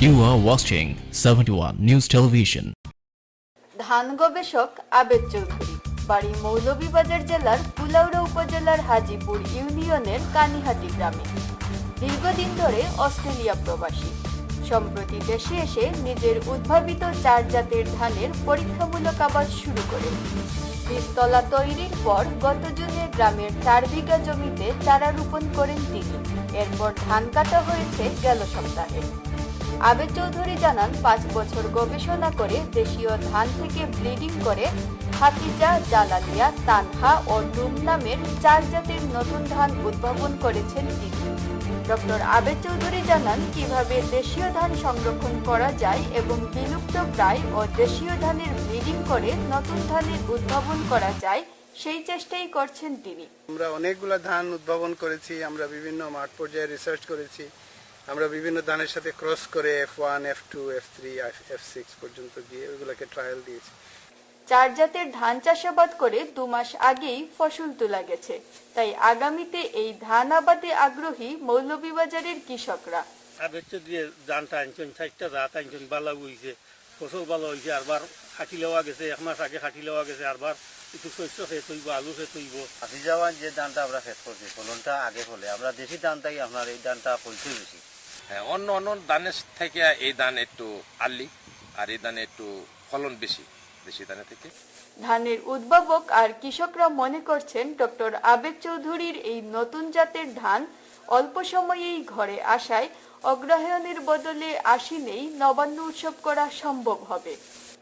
You are watching 71 News Television. ধান গবেষক আবেদ চৌধুরী, বাড়ি মৌলভীবাজার জেলার কুলাউড়া উপজেলার হাজীপুর ইউনিয়নের কানিহাটি গ্রামে। দীর্ঘদিন ধরে অস্ট্রেলিয়া প্রবাসী, সম্প্রতি দেশে এসে নিজের উদ্ভাবিত 4 জাতের ধানের পরীক্ষামূলক আবাদ শুরু করেন। বীজতলা তৈরির পর গত জুনে গ্রামের 4 বিঘা জমিতে চারা রোপণ করেন তিনি। এরপর ধান কাটা হয়েছে গেল সপ্তাহে। আবেদ চৌধুরী জানান, 5 বছর গবেষণা করে দেশীয় ধান থেকে ব্রিডিং করে হাফিজা, জালালিয়া, তানহা ও ডুম নামের 4 জাতের নতুন ধান উদ্ভাবন করেছেন তিনি। ডক্টর আবেদ চৌধুরী জানান কিভাবে দেশীয় ধান সংরক্ষণ করা যায় এবং বিলুপ্ত প্রায় ও দেশীয় ধানের ব্রিডিং করে নতুন ধানের উদ্ভাবন করা যায়, সেই চেষ্টাই করছেন তিনি। আমরা অনেকগুলো ধান উদ্ভাবন করেছি, আমরা বিভিন্ন মাঠ পর্যায়ে রিসার্চ করেছি, আমরা বিভিন্ন ধানের সাথে ক্রস করে F1, F2, F3, F6 পর্যন্ত দিয়ে ওইগুলোকে ট্রায়াল দিয়েছি। 4 জাতের ধান চাষাবাদ করে 2 মাস আগেই ফসল তোলা গেছে, তাই আগামীতে এই ধান আবাদে আগ্রহী মৌলভীবাজারের কৃষকরা। ধানটা আনছেন 4টা জাত আনছেন, ভালো হয়েছে, ফসল ভালো হয়েছে, আরবার খাটি লওয়া গেছে, 1 মাস আগে খাটি লওয়া গেছে, আরবার একটু শস্য খেত হইব, আলু খেত হইব। হাফিজাওয়ান যে ধানটা আমরা খেত করছি ফলনটা আগে ফলে, আমরা দেশি ধানটাই আপনার এই ধানটা ফলছে বেশি। অন্য ধানের থেকে এই ধান একটু আর্লি, আর এই ধানে একটু ফলন বেশি দেশি ধানের থেকে। ধানের উদ্ভাবক আর কৃষকরা মনে করছেন ডক্টর আবেদ চৌধুরীর এই নতুন জাতের ধান অল্প সময়েই ঘরে আসায় অগ্রহায়ণের বদলে আশ্বিনেই নবান্ন উৎসব করা সম্ভব হবে।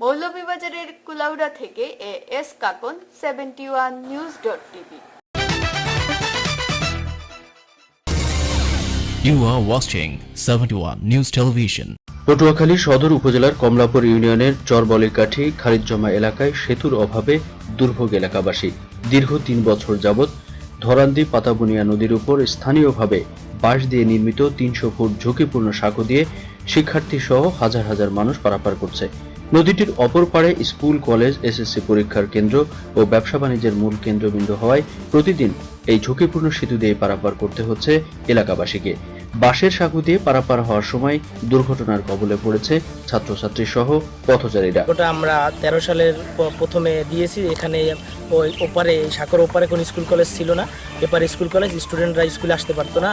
মৌলভীবাজারের কুলাউড়া থেকে S Kakon, 71 news.tv। You are watching 71 News Television. Patuakhali Sadar উপজেলার কমলাপুর ইউনিয়নের চরবলিকাঠি খারিজজমা এলাকায় সেতুর অভাবে দুর্ভোগ এলাকাবাসী। দীর্ঘ 3 বছর যাবৎ ধরান্দি পাতাবুনিয়া নদীর উপর স্থানীয়ভাবে বাঁশ দিয়ে নির্মিত 300 ফুট ঝুঁকিপূর্ণ সাঁকো দিয়ে শিক্ষার্থী সহ হাজার হাজার মানুষ পারাপার করছে। নদীটির অপর পাড়ে স্কুল, কলেজ, এসএসসি পরীক্ষার কেন্দ্র ও ব্যবসা বাণিজ্যের মূল কেন্দ্রবিন্দু হওয়ায় প্রতিদিন এই ঝুঁকিপূর্ণ সেতু দিয়ে পারাপার করতে হচ্ছে এলাকাবাসীকে। বাঁশের সাঁকো দিয়ে পারাপার হওয়ার সময় দুর্ঘটনার কবলে পড়েছে ছাত্রছাত্রী সহ পথচারীরা। ওটা আমরা 13 সালের প্রথমে দিয়েছি। এখানে ওই ওপারে সাঁকোর ওপারে কোনো স্কুল কলেজ ছিল না, এপারে স্কুল কলেজ, স্টুডেন্টরা স্কুলে আসতে পারতো না,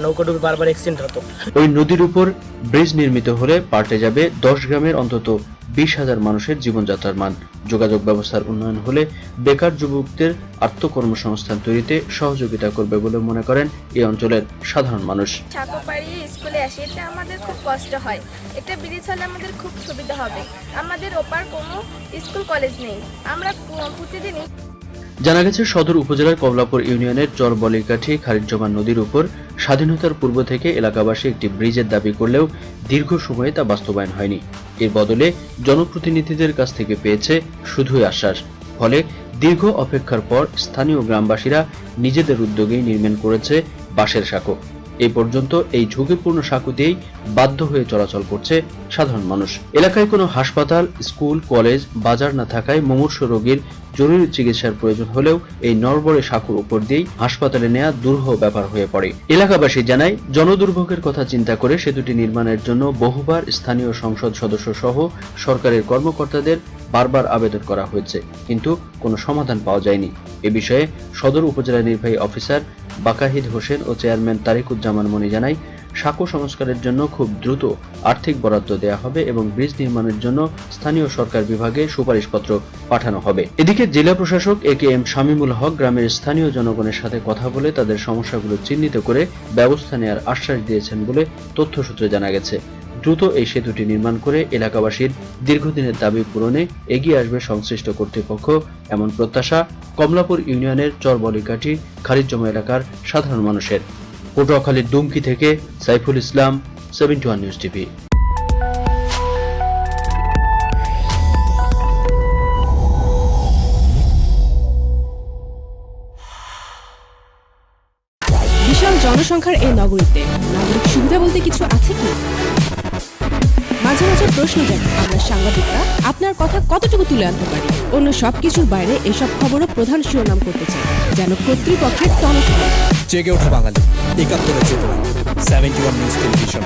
নৌকাডুবি বারবার অ্যাক্সিডেন্ট হতো। ওই নদীর উপর ব্রিজ নির্মিত হলে পাল্টে যাবে 10 গ্রামের অন্তত 20,000 মানুষের জীবনযাত্রার মান। যোগাযোগ ব্যবস্থার উন্নয়ন হলে বেকার যুবকদের আত্মকর্মসংস্থান তৈরিতে সহযোগিতা করবে বলে মনে করেন এই অঞ্চলের সাধারণ মানুষ। সাঁকো পাড়িয়ে স্কুলে আসি, এটা আমাদের খুব কষ্ট হয়। এটা ব্রিজ হলে আমাদের খুব সুবিধা হবে। আমাদের ওপার কোনো স্কুল কলেজ নেই, আমরা প্রতিদিনই। জানা গেছে, সদর উপজেলার কমলাপুর ইউনিয়নের চরবলিকাঠি খারিজজমা নদীর উপর স্বাধীনতার পূর্ব থেকে এলাকাবাসী একটি ব্রিজের দাবি করলেও দীর্ঘ সময়ে তা বাস্তবায়ন হয়নি। এর বদলে জনপ্রতিনিধিদের কাছ থেকে পেয়েছে শুধুই আশ্বাস। ফলে দীর্ঘ অপেক্ষার পর স্থানীয় গ্রামবাসীরা নিজেদের উদ্যোগেই নির্মাণ করেছে বাঁশের সাঁকো। এই পর্যন্ত এই ঝুঁকিপূর্ণ সাঁকো দিয়েই বাধ্য হয়ে চলাচল করছে সাধারণ মানুষ। এলাকায় কোনো হাসপাতাল, স্কুল, কলেজ, বাজার না থাকায় মুমূর্ষু রোগীর জরুরি চিকিৎসার প্রয়োজন হলেও এই নড়বড়ে সাঁকোর উপর দিয়েই হাসপাতালে নেওয়া দুরূহ ব্যাপার হয়ে পড়ে। এলাকাবাসী জানায়, জনদুর্ভোগের কথা চিন্তা করে সেতুটি নির্মাণের জন্য বহুবার স্থানীয় সংসদ সদস্য সহ সরকারের কর্মকর্তাদের বারবার আবেদন করা হয়েছে, কিন্তু কোনো সমাধান পাওয়া যায়নি। এ বিষয়ে সদর উপজেলা নির্বাহী অফিসার বাকাহিদ হোসেন ও চেয়ারম্যান তারিকুজ্জামান মনি জানায়, সাঁকো সংস্কারের জন্য খুব দ্রুত আর্থিক বরাদ্দ দেওয়া হবে এবং ব্রিজ নির্মাণের জন্য স্থানীয় সরকার বিভাগে সুপারিশপত্র পাঠানো হবে। এদিকে জেলা প্রশাসক AKM শামীমুল হক গ্রামের স্থানীয় জনগণের সাথে কথা বলে তাদের সমস্যাগুলো চিহ্নিত করে ব্যবস্থা নেওয়ার আশ্বাস দিয়েছেন বলে তথ্যসূত্রে জানা গেছে। দ্রুত এই সেতুটি নির্মাণ করে এলাকাবাসীর দীর্ঘদিনের দাবি পূরণে এগিয়ে আসবে সংশ্লিষ্ট কর্তৃপক্ষ, এমন প্রত্যাশা কমলাপুর ইউনিয়নের চরবলিকাঠি খারিজজমা এলাকার সাধারণ মানুষের। পটুয়াখালীর দুমকি থেকে সাইফুল ইসলাম, 71 নিউজ টিভি। বিশাল জনসংখ্যার এই নগরীতে নাগরিক সুবিধা বলতে কিছু আছে কি? মাঝে মাঝে প্রশ্ন জাগে আমরা সাংবাদিকরা আপনার কথা কতটুকু তুলে আনতে পারি। অন্য সবকিছুর বাইরে এসব খবরও প্রধান শিরোনাম করতে চাই, যেন কর্তৃপক্ষের টনক নড়ে। জেগে ওঠো বাঙালি, 71 চেতনা, 71 news television.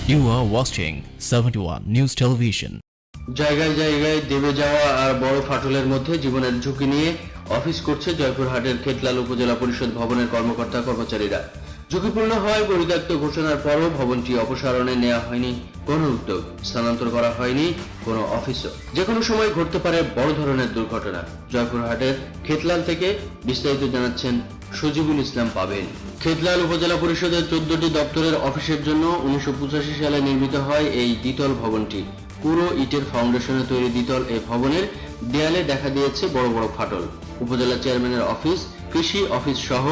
You are watching 71 News Television. জায়গায় জায়গায় দেবে যাওয়া আর বড় ফাটলের মধ্যে জীবনের ঝুঁকি নিয়ে অফিস করছে জয়পুরহাটের খেতলাল উপজেলা পরিষদ ভবনের কর্মকর্তা কর্মচারীরা। ঝুঁকিপূর্ণ হয় পরিত্যক্ত ঘোষণার পরও ভবনটি অপসারণে নেওয়া হয়নি কোনো উদ্যোগ, স্থানান্তর করা হয়নি কোনো অফিসও। যে কোনো সময় ঘটতে পারে বড় ধরনের দুর্ঘটনা। জয়পুরহাটের খেতলাল থেকে বিস্তারিত জানাচ্ছেন সজিবুল ইসলাম পাবেল। খেতলাল উপজেলা পরিষদের 14টি দপ্তরের অফিসের জন্য 1985 সালে নির্মিত হয় এই দ্বিতল ভবনটি। পুরো ইটের ফাউন্ডেশনে তৈরি দ্বিতল এই ভবনের দেয়ালে দেখা দিয়েছে বড় বড় ফাটল। উপজেলা চেয়ারম্যানের অফিস, কৃষি অফিস সহ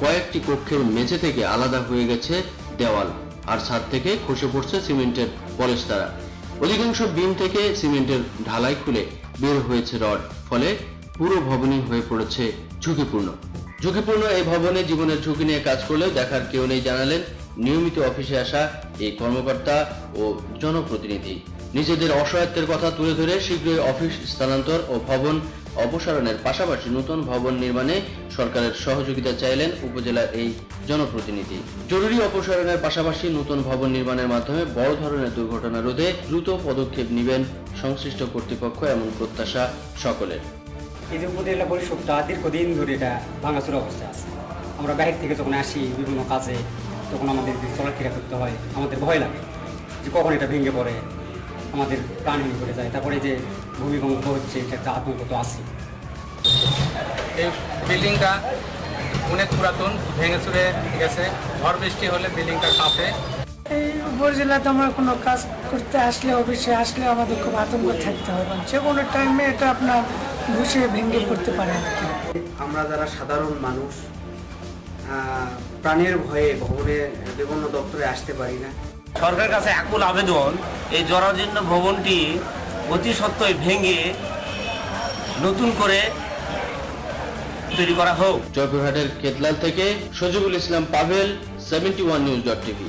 কয়েকটি কক্ষের মেঝে থেকে আলাদা হয়ে গেছে দেওয়াল, আর ছাদ থেকে খসে পড়ছে সিমেন্টের পলেস্তারা। অধিকাংশ বিম থেকে সিমেন্টের ঢালাই খুলে বের হয়েছে রড, ফলে পুরো ভবনই হয়ে পড়েছে ঝুঁকিপূর্ণ এই ভবনে জীবনের ঝুঁকি নিয়ে কাজ করলেও দেখার কেউ নেই, জানালেন নিয়মিত অফিসে আসা এই কর্মকর্তা ও জনপ্রতিনিধি। নিজেদের অসহায়ত্বের কথা তুলে ধরে শীঘ্রই অফিস স্থানান্তর ও ভবন অপসারণের পাশাপাশি নতুন ভবন নির্মাণে সরকারের সহযোগিতা চাইলেন উপজেলার এই জনপ্রতিনিধি। জরুরি অপসারণের পাশাপাশি নতুন ভবন নির্মাণের মাধ্যমে বড় ধরনের দুর্ঘটনা রোধে দ্রুত পদক্ষেপ নেবেন সংশ্লিষ্ট কর্তৃপক্ষ, এমন প্রত্যাশা সকলের। এই যে উপজেলা পরিষদটা দীর্ঘদিন ধরে এটা ভাঙাচুরা অবস্থায় আছে। আমরা বাইরে থেকে যখন আসি বিভিন্ন কাজে, তখন আমাদের চলাফেরা করতে হয়, আমাদের ভয় লাগে যে কখন এটা ভেঙে পড়ে, আমাদের প্রাণহানি ঘটে যায়। তারপরে যে ভূমিকম্প হচ্ছে, এটা একটা আতঙ্ক তো আছে। এই বিল্ডিংটা অনেক পুরাতন, ভেঙে চুরে গেছে, ঝড় বৃষ্টি হলে বিল্ডিংটা কাঁপে। এই উপজেলাতে আমরা কোনো কাজ করতে আসলে, অফিসে আসলে আমাদের খুব আতঙ্ক থাকতে হয়, যে কোনো টাইমে এটা আপনার ঘুষে ভেঙে পড়তে পারে। আমরা যারা সাধারণ মানুষ প্রাণের ভয়ে ভবনের বিভিন্ন দপ্তরে আসতে পারি না। সরকারের কাছে আকুল আবেদন, এই জরাজীর্ণ ভবনটি অতি সত্ত্বই ভেঙে নতুন করে তৈরি করা হোক। জয়পুরহাটের খেতলাল থেকে সজিবুল ইসলাম Pavel, 71news.tv।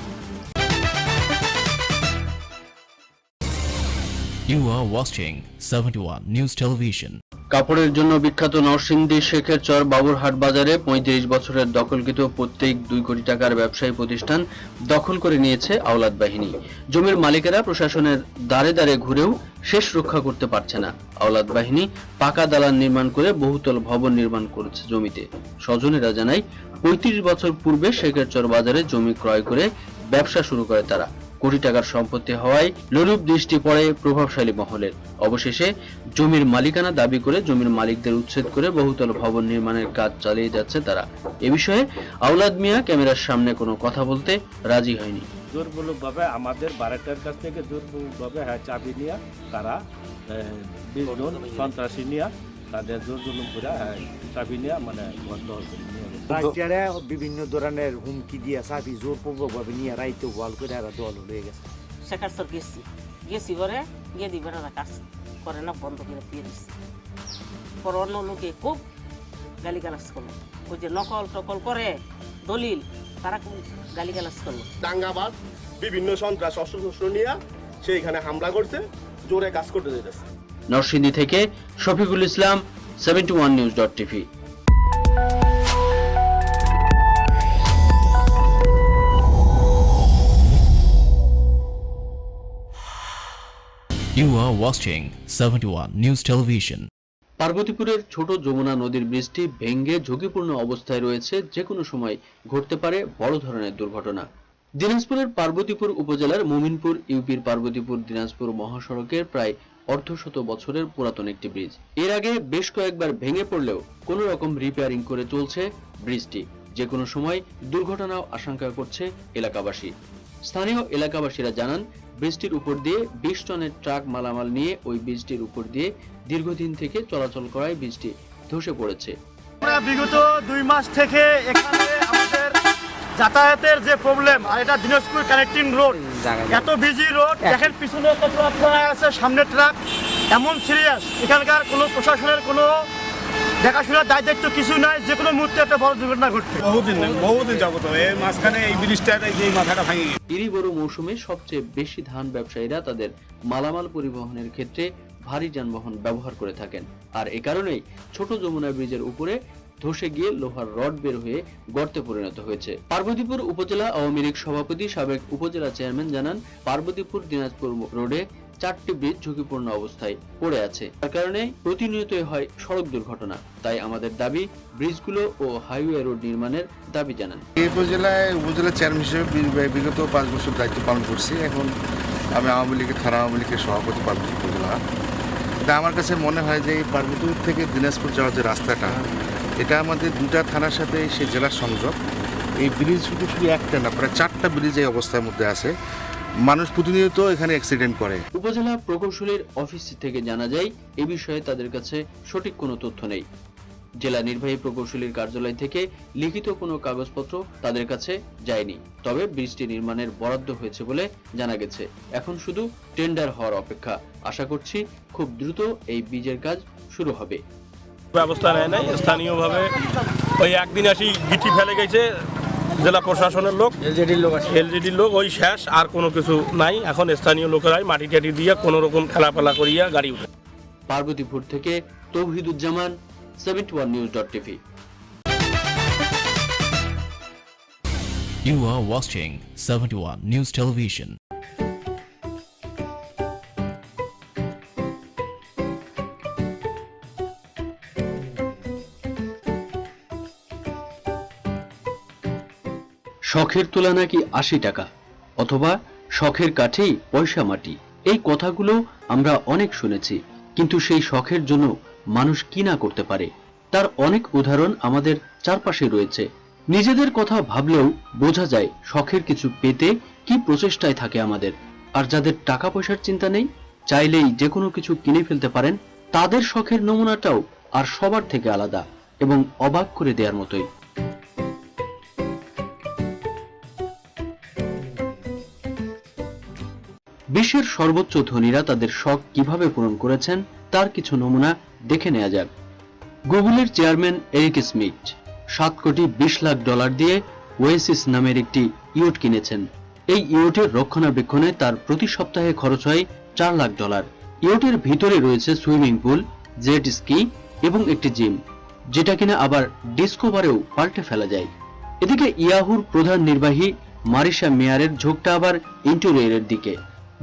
You are watching 71 News Television. কাপড়ের জন্য বিখ্যাত নরসিংদী শেখের চর বাবুরহাট বাজারে 35 বছরের দখলকৃত প্রত্যেক 2 কোটি টাকার ব্যবসায়ী প্রতিষ্ঠান দখল করে নিয়েছে আওলাদ বাহিনী। জমির মালিকেরা প্রশাসনের দ্বারে দ্বারে ঘুরেও শেষ রক্ষা করতে পারছে না। আওলাদ বাহিনী পাকা দালান নির্মাণ করে বহুতল ভবন নির্মাণ করেছে জমিতে। স্বজনেরা জানায় 35 বছর পূর্বে শেখের চর বাজারে জমি ক্রয় করে ব্যবসা শুরু করে তারা। কোটি টাকার সম্পত্তি হওয়ায় লোলুপ দৃষ্টি পড়ে প্রভাবশালী মহলের। অবশেষে জমির মালিকানা দাবি করে জমির মালিকদের উচ্ছেদ করে বহুতল ভবন নির্মাণের কাজ চালিয়ে যাচ্ছে তারা। এ বিষয়ে আওলাদ মিয়া ক্যামেরার সামনে কোনো কথা বলতে রাজি হয়নি। জোরপূর্বকভাবে আমাদের বাড়িটার কাছ থেকে জোরপূর্বকভাবে চাবি নিয়ে তারা 20 জন সন্ত্রাসী নিয়ে তাদের জোর জুলুম করে চাবি নিয়ে মানে বন্ধ হচ্ছে। বিভিন্ন ধরনের হুমকি দিয়ে চাবি জোরপূর্বকভাবে নিয়ে রাইতে ওয়াল করে দল হয়ে গেছে। শেখার স্যার গেছি পরে গিয়ে দিবে না, কাজ করে না, বন্ধ করে দিয়ে দিচ্ছে। পর অন্য লোকে খুব গালিগালাজ করলো, ওই যে নকল টকল করে দলিল, তারা খুব গালিগালাজ করলো। দাঙ্গাবাজ বিভিন্ন সন্ত্রাস অস্ত্র নিয়ে সেইখানে হামলা করছে, জোরে কাজ করতে যেতেছে। নরসিংদী থেকে Shafiqul Islam, 71news.tv। You are watching 71 News Television. পার্বতীপুরের ছোট যমুনা নদীর ব্রিজটি ভেঙে ঝুঁকিপূর্ণ অবস্থায় রয়েছে, যে কোনো সময় ঘটতে পারে বড় ধরনের দুর্ঘটনা। দিনাজপুরের পার্বতীপুর উপজেলার মুমিনপুর ইউপির পার্বতীপুর দিনাজপুর মহাসড়কের প্রায় অর্ধশত বছরের পুরাতন একটি ব্রিজ। এর আগে বেশ কয়েকবার ভেঙে পড়লেও কোনো রকম রিপেয়ারিং করে চলছে ব্রিজটি। যে কোনো সময় দুর্ঘটনাও আশঙ্কা করছে এলাকাবাসী। স্থানীয় এলাকাবাসীরা জানান, ব্রিজটির উপর দিয়ে 20 টনের ট্রাক মালামাল নিয়ে ওই ব্রিজটির উপর দিয়ে দীর্ঘদিন থেকে চলাচল করায় ব্রিজটি ধসে পড়েছে। আমরা বিগত 2 মাস থেকে এখানে আমাদের যাতায়াতের যে প্রবলেম, আর এটা দিনাজপুর কানেক্টিং রোড, এত বিজি রোড, দেখেন পিছনে কত ট্রাক আছে, সামনে ট্রাক, এমন সিরিয়াস। এখানকার কোনো প্রশাসনের কোনো দেখাশোনার দায় দায়িত্ব কিছু নাই, যে কোনো মুহূর্তে একটা বড় দুর্ঘটনা ঘটবে। বহুদিন যাবত এই মাঝখানে এই ব্রিজটার এই মাথাটা ভাঙে গেছে। এরই বড় মৌসুমে সবচেয়ে বেশি ধান ব্যবসায়ীরা তাদের মালামাল পরিবহনের ক্ষেত্রে ভারী যানবাহন ব্যবহার করে থাকেন, আর এ কারণেই ছোট যমুনা ব্রিজের উপরে ধসে গিয়ে লোহার রড বের হয়ে গর্তে পরিণত হয়েছে। পার্বতীপুর উপজেলা আওয়ামী লীগ সভাপতি সাবেক উপজেলা চেয়ারম্যান জানান, পার্বতীপুর দিনাজপুর রোডে 4টি ব্রিজ ঝুঁকিপূর্ণ অবস্থায় পড়ে আছে। তার কারণে প্রতিনিয়ত হয় সড়ক দুর্ঘটনা। তাই আমাদের দাবি ব্রিজগুলো ও হাইওয়ে রোড নির্মাণের দাবি জানান। এই উপজেলা চেয়ারম্যান হিসেবে বিগত 5 বছর দায়িত্ব পালন করছি। এখন আমি আওয়ামী লীগের থানা আওয়ামী লীগের সভাপতি পার্বতীপুর উপজেলা। তা আমার কাছে মনে হয় যে এই পার্বতীপুর থেকে দিনাজপুর যাওয়ার যে রাস্তাটা, এটা আমাদের 2টা থানার সাথে সেই জেলার সংযোগ। এই ব্রিজ শুধু একটা না, প্রায় 4টা ব্রিজ এই অবস্থার মধ্যে আছে। মানুষ প্রতিনিয়ত এখানে অ্যাক্সিডেন্ট করে। উপজেলা প্রকৌশলীর অফিস থেকে জানা যায়, এ বিষয়ে তাদের কাছে সঠিক কোনো তথ্য নেই। জেলা নির্বাহী প্রকৌশলীর কার্যালয় থেকে লিখিত কোনো কাগজপত্র তাদের কাছে যায়নি। তবে ব্রিজটি নির্মাণের বরাদ্দ হয়েছে বলে জানা গেছে। এখন শুধু টেন্ডার হওয়ার অপেক্ষা। আশা করছি খুব দ্রুত এই ব্রিজের কাজ শুরু হবে। ব্যবস্থা নেয় নাই স্থানীয়ভাবে, ওই একদিন আসি গিটি ফেলে গেছে জেলা প্রশাসনের লোক, এলজিডির লোক, ওই শেষ, আর কোনো কিছু নাই। এখন স্থানীয় লোকেরাই মাটি টাটি দিয়ে কোনো রকম ঠেলাপেলা করিয়া গাড়ি উঠে। পার্বতীপুর থেকে Touhiduzzaman, 71news.tv। You are watching 71 News Television. শখের তুলা নাকি 80 টাকা, অথবা শখের কাঠেই পয়সা মাটি। এই কথাগুলো আমরা অনেক শুনেছি, কিন্তু সেই শখের জন্য মানুষ কি না করতে পারে তার অনেক উদাহরণ আমাদের চারপাশে রয়েছে। নিজেদের কথা ভাবলেও বোঝা যায় শখের কিছু পেতে কি প্রচেষ্টায় থাকে আমাদের। আর যাদের টাকা পয়সার চিন্তা নেই, চাইলেই যে কোনো কিছু কিনে ফেলতে পারেন, তাদের শখের নমুনাটাও আর সবার থেকে আলাদা এবং অবাক করে দেওয়ার মতোই। বিশ্বের সর্বোচ্চ ধনীরা তাদের শখ কিভাবে পূরণ করেছেন তার কিছু নমুনা দেখে নেওয়া যাক। গুগলের চেয়ারম্যান এরিক স্মিথ $7,20,00,000 দিয়ে ওয়েসিস নামের একটি ইয়ট কিনেছেন। এই ইয়টের রক্ষণাবেক্ষণে তার প্রতি সপ্তাহে খরচ হয় $4,00,000। ইয়টের ভিতরে রয়েছে সুইমিং পুল, জেট স্কি এবং একটি জিম, যেটা কিনা আবার ডিসকভারেও পাল্টে ফেলা যায়। এদিকে ইয়াহুর প্রধান নির্বাহী মারিশা মেয়ারের ঝোঁকটা আবার ইন্টেরিয়রের দিকে।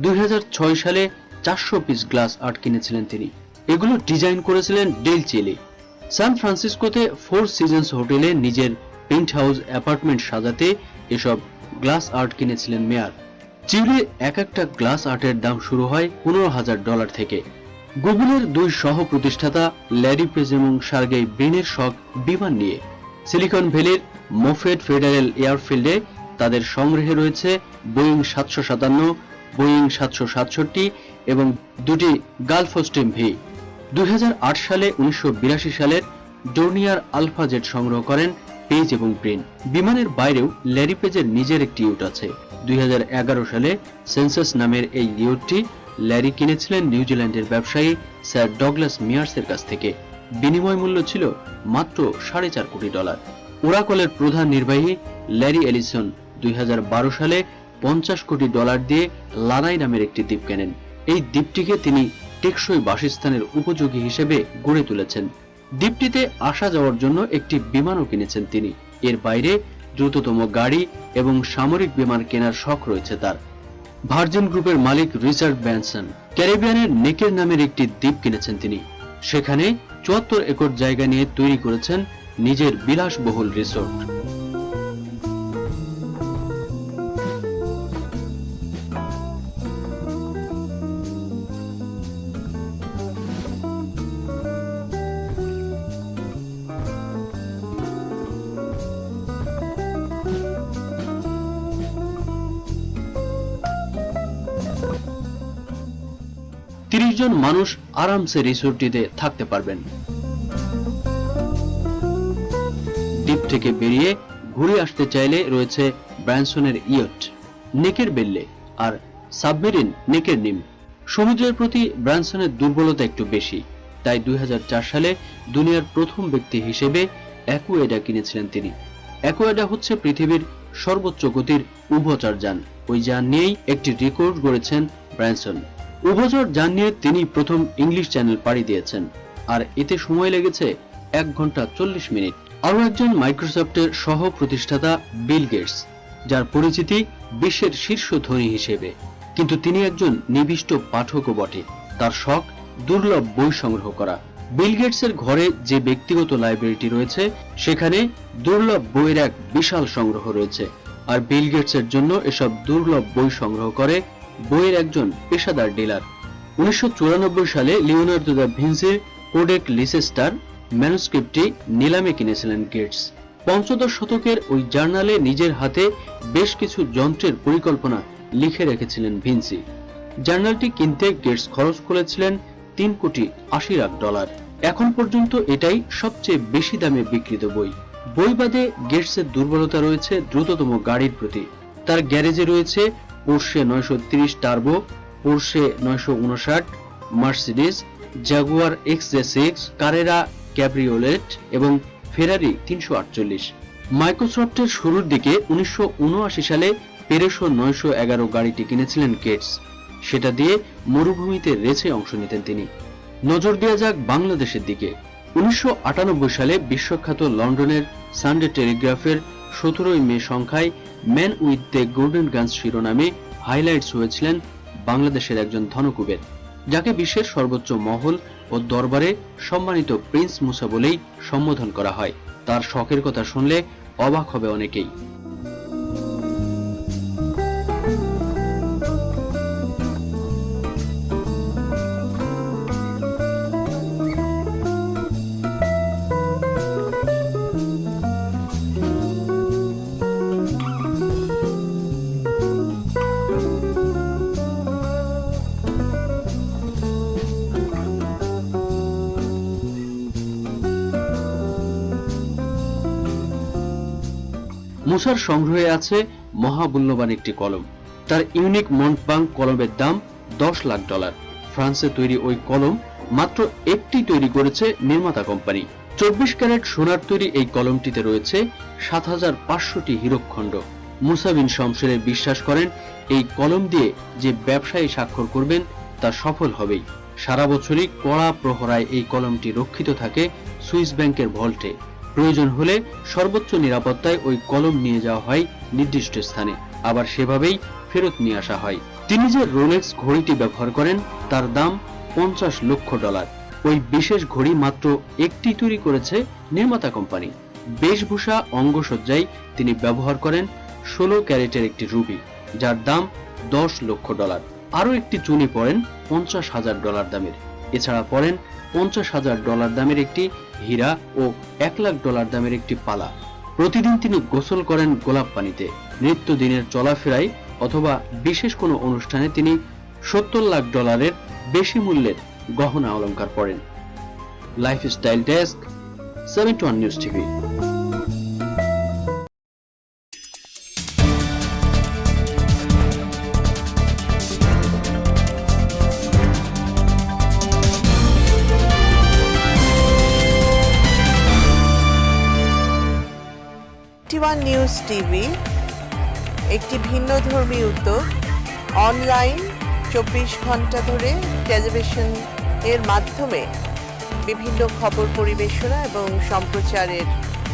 2006 সালে 400 পিস গ্লাস আর্ট কিনেছিলেন তিনি। এগুলো ডিজাইন করেছিলেন ডেল চিলি। সান ফ্রান্সিসকোতে 4 সিজনস হোটেলে নিজের পেন্ট হাউস অ্যাপার্টমেন্ট সাজাতে এসব গ্লাস আর্ট কিনেছিলেন মেয়ার। চিলির এক একটা গ্লাস আর্টের দাম শুরু হয় $15,000 থেকে। গুগলের 2 সহ প্রতিষ্ঠাতা ল্যারি পেজ এবং সার্গেই ব্রিনের শখ বিমান নিয়ে। সিলিকন ভ্যালির মোফেট ফেডারেল এয়ারফিল্ডে তাদের সংগ্রহে রয়েছে বোয়িং 757, বোয়িং 767 এবং 2টি গালফস্ট্রিম ভি। 2008 সালে 1982 সালের ডোর্নিয়ার আলফা জেট সংগ্রহ করেন পেজ এবং ব্রিন। বিমানের বাইরেও ল্যারি পেজের নিজের একটি ইয়ট আছে। 2011 সালে সেন্সাস নামের এই ইয়টটি ল্যারি কিনেছিলেন নিউজিল্যান্ডের ব্যবসায়ী স্যার ডগলাস মিয়ার্সের কাছ থেকে। বিনিময় মূল্য ছিল মাত্র $4.5 কোটি। ওরাকলের প্রধান নির্বাহী ল্যারি এলিসন 2012 সালে $50 কোটি দিয়ে লানাই নামের একটি দ্বীপ কেনেন। এই দ্বীপটিকে তিনি টেকসই বাসস্থানের উপযোগী হিসেবে গড়ে তুলেছেন। দ্বীপটিতে আসা যাওয়ার জন্য একটি বিমানও কিনেছেন তিনি। এর বাইরে দ্রুততম গাড়ি এবং সামরিক বিমান কেনার শখ রয়েছে তার। ভার্জিন গ্রুপের মালিক রিচার্ড ব্যানসন ক্যারিবিয়ানের নেকের নামের একটি দ্বীপ কিনেছেন তিনি। সেখানে 74 একর জায়গা নিয়ে তৈরি করেছেন নিজের বিলাসবহুল রিসোর্ট। 30 জন মানুষ আরামসে রিসোর্টটিতে থাকতে পারবেন। দ্বীপ থেকে বেরিয়ে ঘুরে আসতে চাইলে রয়েছে ব্র্যানসনের ইয়ট নেকের বেল্লে আর সাবমেরিন নেকের নিম। সমুদ্রের প্রতি ব্র্যানসনের দুর্বলতা একটু বেশি, তাই 2004 সালে দুনিয়ার প্রথম ব্যক্তি হিসেবে অ্যাকুয়েডা কিনেছিলেন তিনি। অ্যাকুয়েডা হচ্ছে পৃথিবীর সর্বোচ্চ গতির উভচর যান। ওই যান নিয়েই একটি রেকর্ড গড়েছেন ব্র্যানসন। উভচর যান নিয়ে তিনি প্রথম ইংলিশ চ্যানেল পাড়ি দিয়েছেন, আর এতে সময় লেগেছে 1 ঘন্টা 40 মিনিট। আরও একজন মাইক্রোসফটের সহ প্রতিষ্ঠাতা বিল গেটস, যার পরিচিতি বিশ্বের শীর্ষ ধনী হিসেবে, কিন্তু তিনি একজন নিবিষ্ট পাঠকও বটে। তার শখ দুর্লভ বই সংগ্রহ করা। বিল গেটসের ঘরে যে ব্যক্তিগত লাইব্রেরিটি রয়েছে সেখানে দুর্লভ বইয়ের এক বিশাল সংগ্রহ রয়েছে, আর বিল গেটসের জন্য এসব দুর্লভ বই সংগ্রহ করে বইয়ের একজন পেশাদার ডিলার। 1994 সালে লিওনার্দো দা ভিঞ্চির কোডেক লিসেস্টার ম্যানুস্ক্রিপ্টটি নিলামে কিনেছিলেন গেটস। পঞ্চদশ শতকের ওই জার্নালে নিজের হাতে বেশ কিছু যন্ত্রের পরিকল্পনা লিখে রেখেছিলেন ভিঞ্চি। জার্নালটি কিনতে গেটস খরচ করেছিলেন $3,80,00,000। এখন পর্যন্ত এটাই সবচেয়ে বেশি দামে বিক্রিত বই। বই বাদে গেটসের দুর্বলতা রয়েছে দ্রুততম গাড়ির প্রতি। তার গ্যারেজে রয়েছে Porsche 930 turbo, Porsche 959, Mercedes, Jaguar XJ6, Carrera cabriolet এবং ফেরারি 348। মাইক্রোসফটের শুরুর দিকে 1979 সালে পেরেশো 911 গাড়িটি কিনেছিলেন গেটস। সেটা দিয়ে মরুভূমিতে রেসে অংশ নিতেন তিনি। নজর দেওয়া যাক বাংলাদেশের দিকে। 1998 সালে বিশ্বখ্যাত লন্ডনের সানডে টেলিগ্রাফের 17 মে সংখ্যায় man with the golden guns শিরোনামে হাইলাইটস হয়েছিলেন বাংলাদেশের একজন ধনকুবের, যাকে বিশ্বের সর্বোচ্চ মহল ও দরবারে সম্মানিত প্রিন্স মুসা বলেই সম্বোধন করা হয়। তার শখের কথা শুনলে অবাক হবে অনেকেই। মুসার সংগ্রহে আছে মহামূল্যবান একটি কলম। তার ইউনিক মন্টবাঙ্ক কলমের দাম $10,00,000। ফ্রান্সে তৈরি ওই কলম মাত্র একটি তৈরি করেছে নির্মাতা কোম্পানি। 24 ক্যারেট সোনার তৈরি এই কলমটিতে রয়েছে 7,500টি হীরকখণ্ড। মুসা বিন শমশেরের বিশ্বাস করেন এই কলম দিয়ে যে ব্যবসায়ী স্বাক্ষর করবেন তা সফল হবেই। সারা বছরই কড়া প্রহরায় এই কলমটি রক্ষিত থাকে সুইস ব্যাংকের ভল্টে। প্রয়োজন হলে সর্বোচ্চ নিরাপত্তায় ওই কলম নিয়ে যাওয়া হয় নির্দিষ্ট স্থানে, আবার সেভাবেই ফেরত নিয়ে আসা হয়। তিনি যে রোলেক্স ঘড়িটি ব্যবহার করেন তার দাম $50 লক্ষ। ওই বিশেষ ঘড়ি মাত্র একটি তৈরি করেছে নির্মাতা কোম্পানি। বেশভূষা অঙ্গসজ্জায় তিনি ব্যবহার করেন 16 ক্যারেটের একটি রুবি, যার দাম $10 লক্ষ। আরও একটি চুনি পরেন $50,000 দামের। এছাড়া পরেন $50,000 দামের একটি হীরা ও $1,00,000 দামের একটি পালা। প্রতিদিন তিনি গোসল করেন গোলাপ পানিতে। নিত্যদিনের চলাফেরায় অথবা বিশেষ কোনো অনুষ্ঠানে তিনি $70 লাখ বেশি মূল্যের গহনা অলংকার পরেন। Lifestyle desk, 71 news TV. News TV একটি ভিন্নধর্মী উদ্যোগ। অনলাইন 24 ঘন্টা ধরে টেলিভিশন এর মাধ্যমে বিভিন্ন খবর পরিবেশনা এবং সম্প্রচারের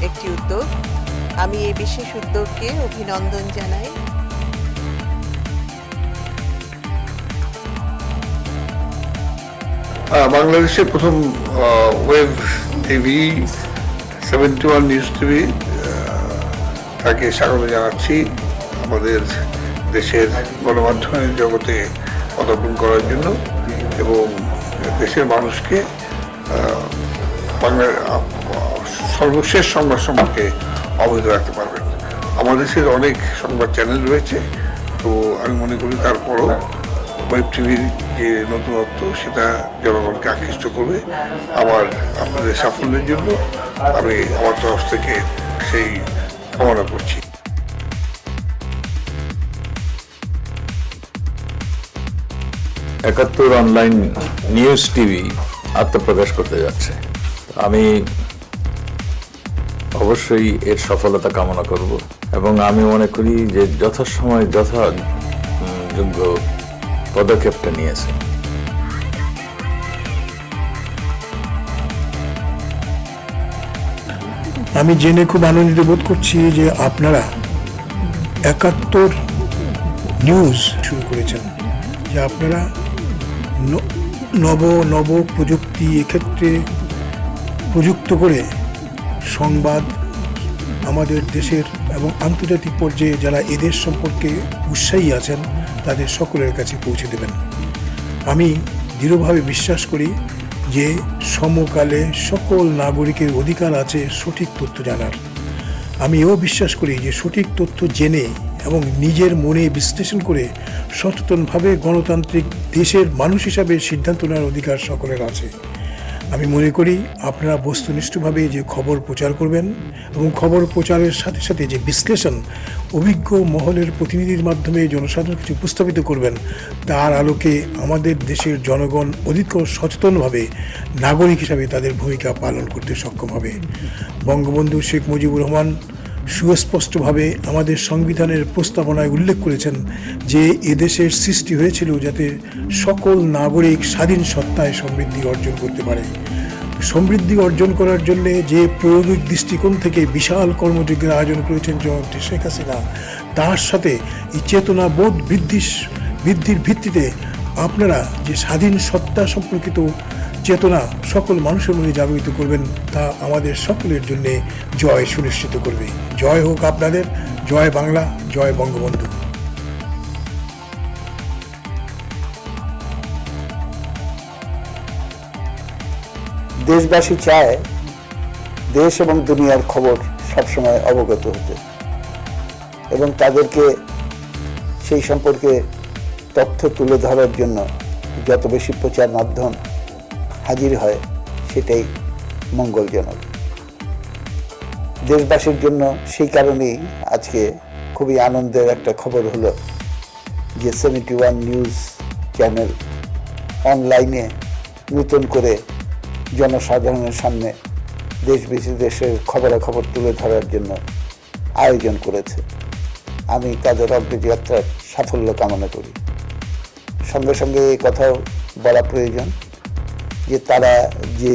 একটি উদ্যোগ। আমি এই বিশেষ উদ্যোগকে অভিনন্দন জানাই। বাংলাদেশের প্রথম ওয়েব টিভি 71 নিউজ টিভি তাকে স্বাগত জানাচ্ছি আমাদের দেশের গণমাধ্যমের জগতে পদার্পণ করার জন্য এবং দেশের মানুষকে বাংলার সর্বশেষ সংবাদ সম্পর্কে অবহিত রাখতে পারবেন। আমাদের দেশের অনেক সংবাদ চ্যানেল রয়েছে, তো আমি মনে করি তারপরও ওয়েব টিভির যে নতুনত্ব সেটা জনগণকে আকৃষ্ট করবে। আপনাদের সাফল্যের জন্য আমি আমার তরফ থেকে সেই কামনা করছি। 71 অনলাইন নিউজ টিভি আত্মপ্রকাশ করতে যাচ্ছে। আমি অবশ্যই এর সফলতা কামনা করব এবং আমি মনে করি যে যথাসময় যথাযোগ্য পদক্ষেপটা নিয়েছে। আমি জেনে খুব আনন্দিত বোধ করছি যে আপনারা ৭১ নিউজ শুরু করেছেন, যে আপনারা নব প্রযুক্তি এক্ষেত্রে প্রযুক্ত করে সংবাদ আমাদের দেশের এবং আন্তর্জাতিক পর্যায়ে যারা এদের সম্পর্কে উৎসাহী আছেন তাদের সকলের কাছে পৌঁছে দেবেন। আমি দৃঢ়ভাবে বিশ্বাস করি যে সমকালে সকল নাগরিকের অধিকার আছে সঠিক তথ্য জানার। আমি এও বিশ্বাস করি যে সঠিক তথ্য জেনে এবং নিজের মনে বিশ্লেষণ করে সচেতনভাবে গণতান্ত্রিক দেশের মানুষ হিসাবে সিদ্ধান্ত নেওয়ার অধিকার সকলের আছে। আমি মনে করি আপনারা বস্তুনিষ্ঠভাবে যে খবর প্রচার করবেন এবং খবর প্রচারের সাথে সাথে যে বিশ্লেষণ অভিজ্ঞ মহলের প্রতিনিধির মাধ্যমে জনসাধারণ কিছু উপস্থাপিত করবেন, তার আলোকে আমাদের দেশের জনগণ অধিক সচেতনভাবে নাগরিক হিসাবে তাদের ভূমিকা পালন করতে সক্ষম হবে। বঙ্গবন্ধু শেখ মুজিবুর রহমান সুস্পষ্টভাবে আমাদের সংবিধানের প্রস্তাবনায় উল্লেখ করেছেন যে এদেশের সৃষ্টি হয়েছিল যাতে সকল নাগরিক স্বাধীন সত্তায় সমৃদ্ধি অর্জন করতে পারে। সমৃদ্ধি অর্জন করার জন্য যে প্রয়োগিক দৃষ্টিকোণ থেকে বিশাল কর্মযজ্ঞের আয়োজন করেছেন জননেত্রী শেখ হাসিনা, তার সাথে এই চেতনাবোধ বৃদ্ধির ভিত্তিতে আপনারা যে স্বাধীন সত্তা সম্পর্কিত চেতনা সকল মানুষের মনে জাগরিত করবেন, তা আমাদের সকলের জন্য জয় সুনিশ্চিত করবে। জয় হোক আপনাদের, জয় বাংলা, জয় বঙ্গবন্ধু। দেশবাসী চায় দেশ এবং দুনিয়ার খবর সবসময় অবগত হতে, এবং তাদেরকে সেই সম্পর্কে তথ্য তুলে ধরার জন্য যত বেশি প্রচার মাধ্যম হাজির হয় সেটাই মঙ্গলজনক দেশবাসীর জন্য। সেই কারণেই আজকে খুবই আনন্দের একটা খবর হলো যে 71 নিউজ চ্যানেল অনলাইনে নতুন করে জনসাধারণের সামনে দেশ বিদেশের খবরাখবর তুলে ধরার জন্য আয়োজন করেছে। আমি তাদের অগ্রযাত্রার সাফল্য কামনা করি। সঙ্গে সঙ্গে এই কথাও বলা প্রয়োজন যে তারা যে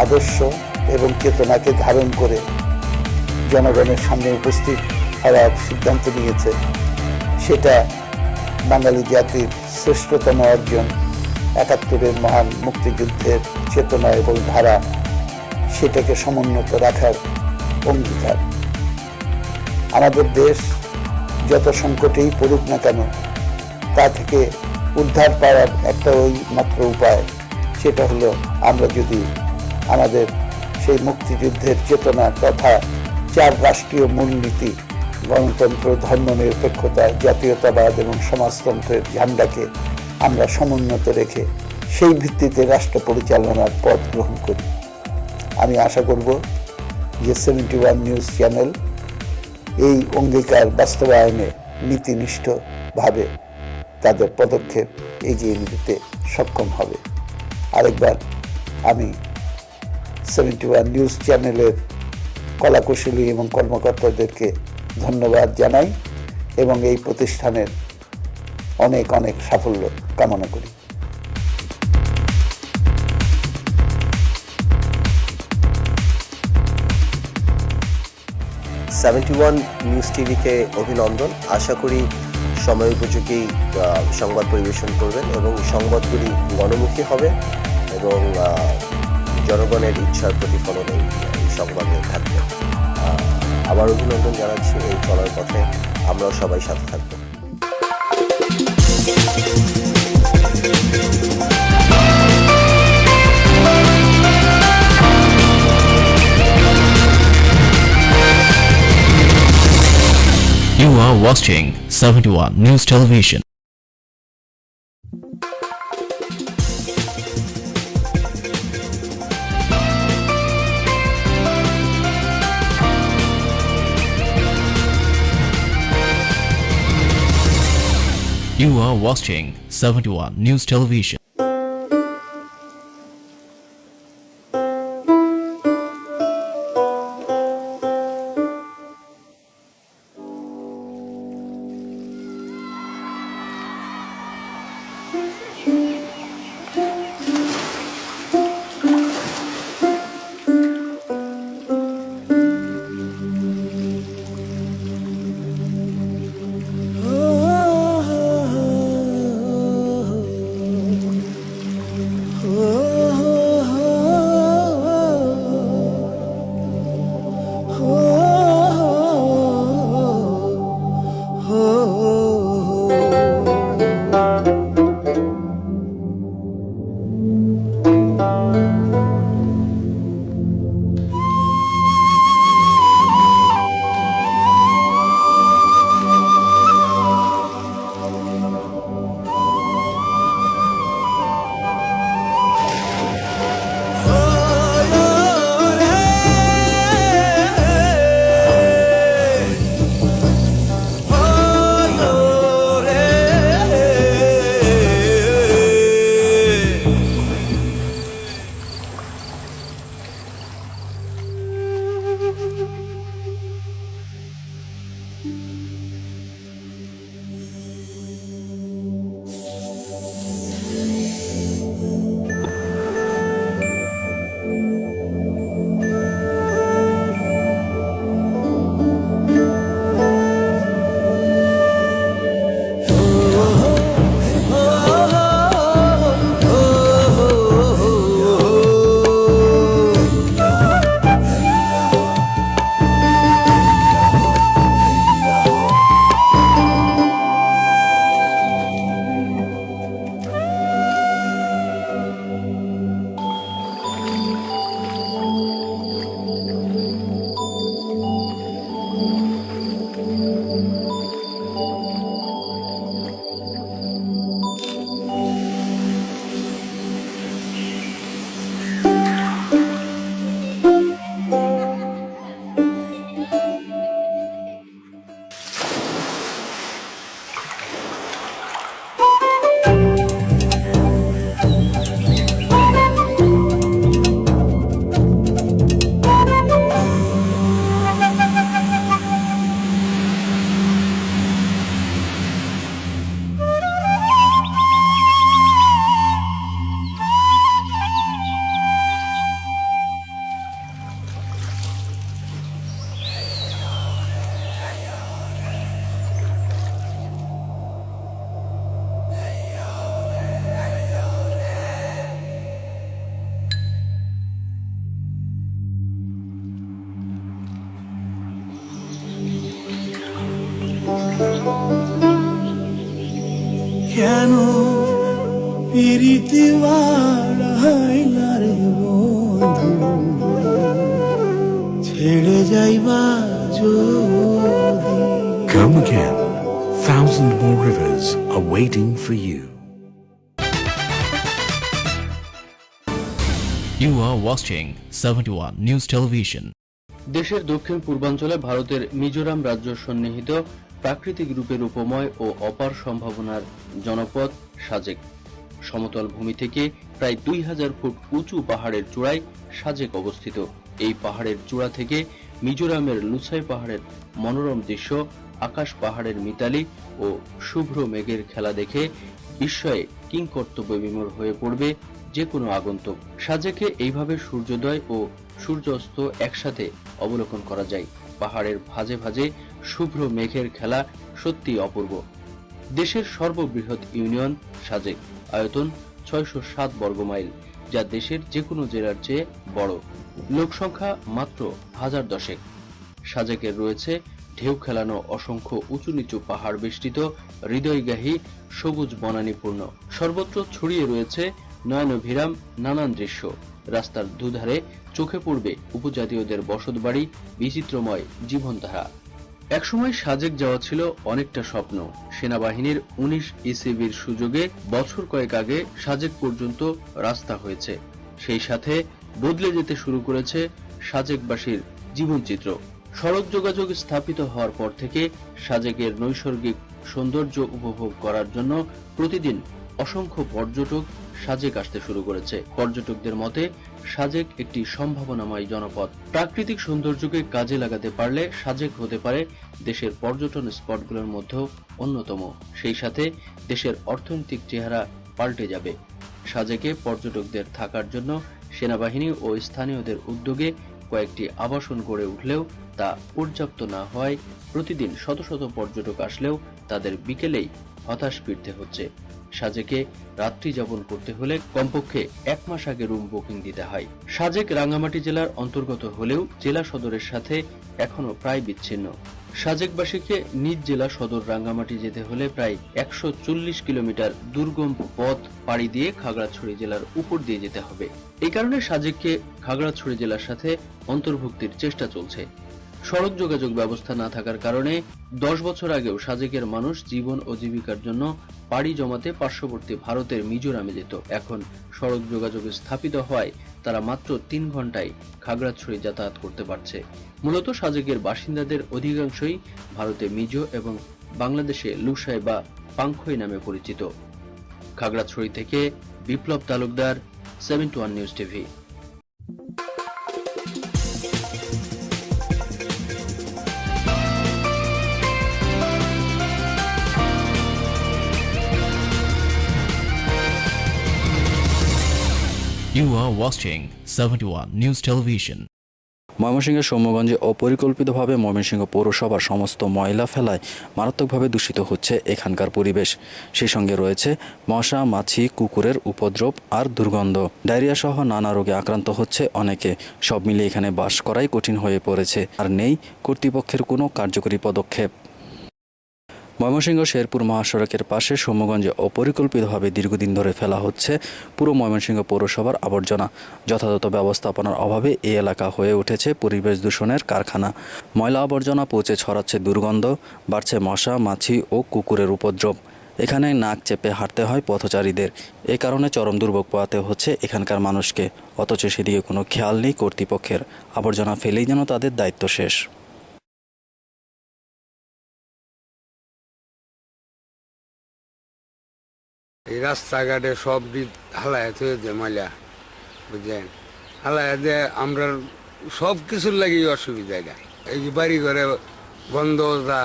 আদর্শ এবং চেতনাকে ধারণ করে জনগণের সামনে উপস্থিত হওয়ার সিদ্ধান্ত নিয়েছে, সেটা বাঙালি জাতির শ্রেষ্ঠতম অর্জন। ৭১-এর মহান মুক্তিযুদ্ধের চেতনা এবং ধারা, সেটাকে সমুন্নত রাখার অঙ্গীকার। আমাদের দেশ যত সংকটেই পড়ুক না কেন, তা থেকে উদ্ধার পাওয়ার একটা ওই মাত্র উপায়, সেটা হলো আমরা যদি আমাদের সেই মুক্তিযুদ্ধের চেতনা তথা 4 রাষ্ট্রীয় মূলনীতি গণতন্ত্র, ধর্মনিরপেক্ষতা, জাতীয়তাবাদ এবং সমাজতন্ত্রের ঝান্ডাকে আমরা সমুন্নত রেখে সেই ভিত্তিতে রাষ্ট্র পরিচালনার পথ গ্রহণ করি। আমি আশা করব যে 71 নিউজ চ্যানেল এই অঙ্গীকার বাস্তবায়নে নীতিনিষ্ঠভাবে তাদের পদক্ষেপ এগিয়ে নিতে সক্ষম হবে। আরেকবার আমি 71 নিউজ চ্যানেলের কলাকুশলী এবং কর্মকর্তাদেরকে ধন্যবাদ জানাই এবং এই প্রতিষ্ঠানের অনেক অনেক সাফল্য কামনা করি। 71 নিউজ টিভিকে অভিনন্দন। আশা করি সময় উপযোগী সংবাদ পরিবেশন করবেন এবং সংবাদগুলি গণমুখী হবে এবং জনগণের ইচ্ছার প্রতিফলনে এই সংবাদে থাকবে। আবার অভিনন্দন জানাচ্ছি এই চলার পথে আমরাও সবাই সাথে থাকব। You are watching 71 News Television. You are watching 71 News Television. কেন পিরিতি বাড়াইলা রে বন্ধু ছেড়ে যাইবা যদি Come again. Thousand more rivers are waiting for you. You are watching 71 News Television. দেশের দক্ষিণ পূর্বাঞ্চলে ভারতের মিজোরাম রাজ্য সন্নিহিত প্রাকৃতিক রূপে রূপময় ও অপার সম্ভাবনার জনপদ সাজেক। সমতল ভূমি থেকে প্রায় 2000 ফুট উঁচু পাহাড়ের চূড়ায় সাজেক অবস্থিত। এই পাহাড়ের চূড়া থেকে মিজোরামের লুসাই পাহাড়ের মনোরম দৃশ্য, আকাশ পাহাড়ের মিতালি ও শুভ্র মেঘের খেলা দেখে বিস্ময়ে কিংকর্তব্য বিমূঢ় হয়ে পড়বে যে কোনো আগন্তুক। সাজেকে এইভাবে সূর্যোদয় ও সূর্যাস্ত একসাথে অবলোকন করা যায়। পাহাড়ের ভাঁজে ভাঁজে শুভ্র মেঘের খেলা সত্যি অপূর্ব। দেশের সর্ববৃহৎ ইউনিয়ন সাজেক, আয়তন 607 বর্গমাইল, যা দেশের যে কোনো জেলার চেয়ে বড়। লোকসংখ্যা মাত্র 1010। সাজেকের রয়েছে ঢেউ খেলানো অসংখ্য উঁচু নিচু পাহাড় বেষ্টিত হৃদয়গাহী সবুজ বনানীপূর্ণ। সর্বত্র ছড়িয়ে রয়েছে নয়নভিরাম নানান দৃশ্য। রাস্তার দুধারে চোখে পড়বে উপজাতীয়দের বসতবাড়ি, বিচিত্রময় জীবনধারা। একসময় সাজেক যাওয়া ছিল অনেকটা স্বপ্ন। সেনাবাহিনীর 19 ইসিবির সুযোগে বছর কয়েক আগে সাজেক পর্যন্ত রাস্তা হয়েছে। সেই সাথে বদলে যেতে শুরু করেছে সাজেকবাসীর জীবনচিত্র। সড়ক যোগাযোগ স্থাপিত হওয়ার পর থেকে সাজেকের নৈসর্গিক সৌন্দর্য উপভোগ করার জন্য প্রতিদিন অসংখ্য পর্যটক সাজেক আসতে শুরু করেছে। পর্যটকদের মতে সাজেক একটি সম্ভাবনাময় জনপদ। প্রাকৃতিক সৌন্দর্যকে কাজে লাগাতে পারলে সাজেক হতে পারে দেশের পর্যটন স্পটগুলোর মধ্যে অন্যতম। সেই সাথে দেশের অর্থনৈতিক চেহারা পাল্টে যাবে। সাজেকে পর্যটকদের থাকার জন্য সেনাবাহিনী ও স্থানীয়দের উদ্যোগে কয়েকটি আবাসন গড়ে উঠলেও তা পর্যাপ্ত না হওয়ায় প্রতিদিন শত শত পর্যটক আসলেও তাদের বিকেলেই হতাশ ফিরতে হচ্ছে। সাজেকে রাত্রি যাপন করতে হলে কমপক্ষে 1 মাস আগে রুম বুকিং দিতে হয়। সাজেক রাঙ্গামাটি জেলার অন্তর্গত হলেও জেলা সদরের সাথে এখনো প্রায় বিচ্ছিন্ন। সাজেকবাসীকে নিজ জেলা সদর রাঙ্গামাটি যেতে হলে প্রায় 140 কিলোমিটার দুর্গম পথ পাড়ি দিয়ে খাগড়াছড়ি জেলার উপর দিয়ে যেতে হবে। এই কারণে সাজেককে খাগড়াছড়ি জেলার সাথে অন্তর্ভুক্তির চেষ্টা চলছে। সড়ক যোগাযোগ ব্যবস্থা না থাকার কারণে 10 বছর আগেও সাজেকের মানুষ জীবন ও জীবিকার জন্য পাড়ি জমাতে পার্শ্ববর্তী ভারতের মিজোরামে যেত। এখন সড়ক যোগাযোগ স্থাপিত হওয়ায় তারা মাত্র 3 ঘন্টায় খাগড়াছড়ি যাতায়াত করতে পারছে। মূলত সাজেকের বাসিন্দাদের অধিকাংশই ভারতে মিজো এবং বাংলাদেশে লুসাই বা পাংখই নামে পরিচিত। খাগড়াছড়ি থেকে Biplob Talukdar, 71 news TV. You are watching 71 News Television. ময়মনসিংহের সৌম্যগঞ্জে অপরিকল্পিতভাবে ময়মনসিংহ পৌরসভার সমস্ত ময়লা ফেলায় মারাত্মকভাবে দূষিত হচ্ছে এখানকার পরিবেশ। সেই সঙ্গে রয়েছে মশা, মাছি, কুকুরের উপদ্রব আর দুর্গন্ধ। ডায়রিয়া সহ নানা রোগে আক্রান্ত হচ্ছে অনেকে। সব মিলিয়ে এখানে বাস করাই কঠিন হয়ে পড়েছে, আর নেই কর্তৃপক্ষের কোনো কার্যকরী পদক্ষেপ। ময়মনসিংহ শেরপুর মহাসড়কের পাশে সৌম্যগঞ্জে অপরিকল্পিতভাবে দীর্ঘদিন ধরে ফেলা হচ্ছে পুরো ময়মনসিংহ পৌরসভার আবর্জনা। যথাযথ ব্যবস্থাপনার অভাবে এই এলাকা হয়ে উঠেছে পরিবেশ দূষণের কারখানা। ময়লা আবর্জনা পৌঁছে ছড়াচ্ছে দুর্গন্ধ, বাড়ছে মশা, মাছি ও কুকুরের উপদ্রব। এখানে নাক চেপে হাঁটতে হয় পথচারীদের। এ কারণে চরম দুর্ভোগ পোহাতে হচ্ছে এখানকার মানুষকে। অথচ সেদিকে কোনো খেয়াল নেই কর্তৃপক্ষের। আবর্জনা ফেলেই যেন তাদের দায়িত্ব শেষ। এই রাস্তাঘাটে সব হালায় থয়ে দেয় ময়লা, বুঝলেন? হালায় দিয়ে আমরা সব কিছুর লাগে অসুবিধা। এটা এই যে বাড়ি ঘরে গন্ধ যা,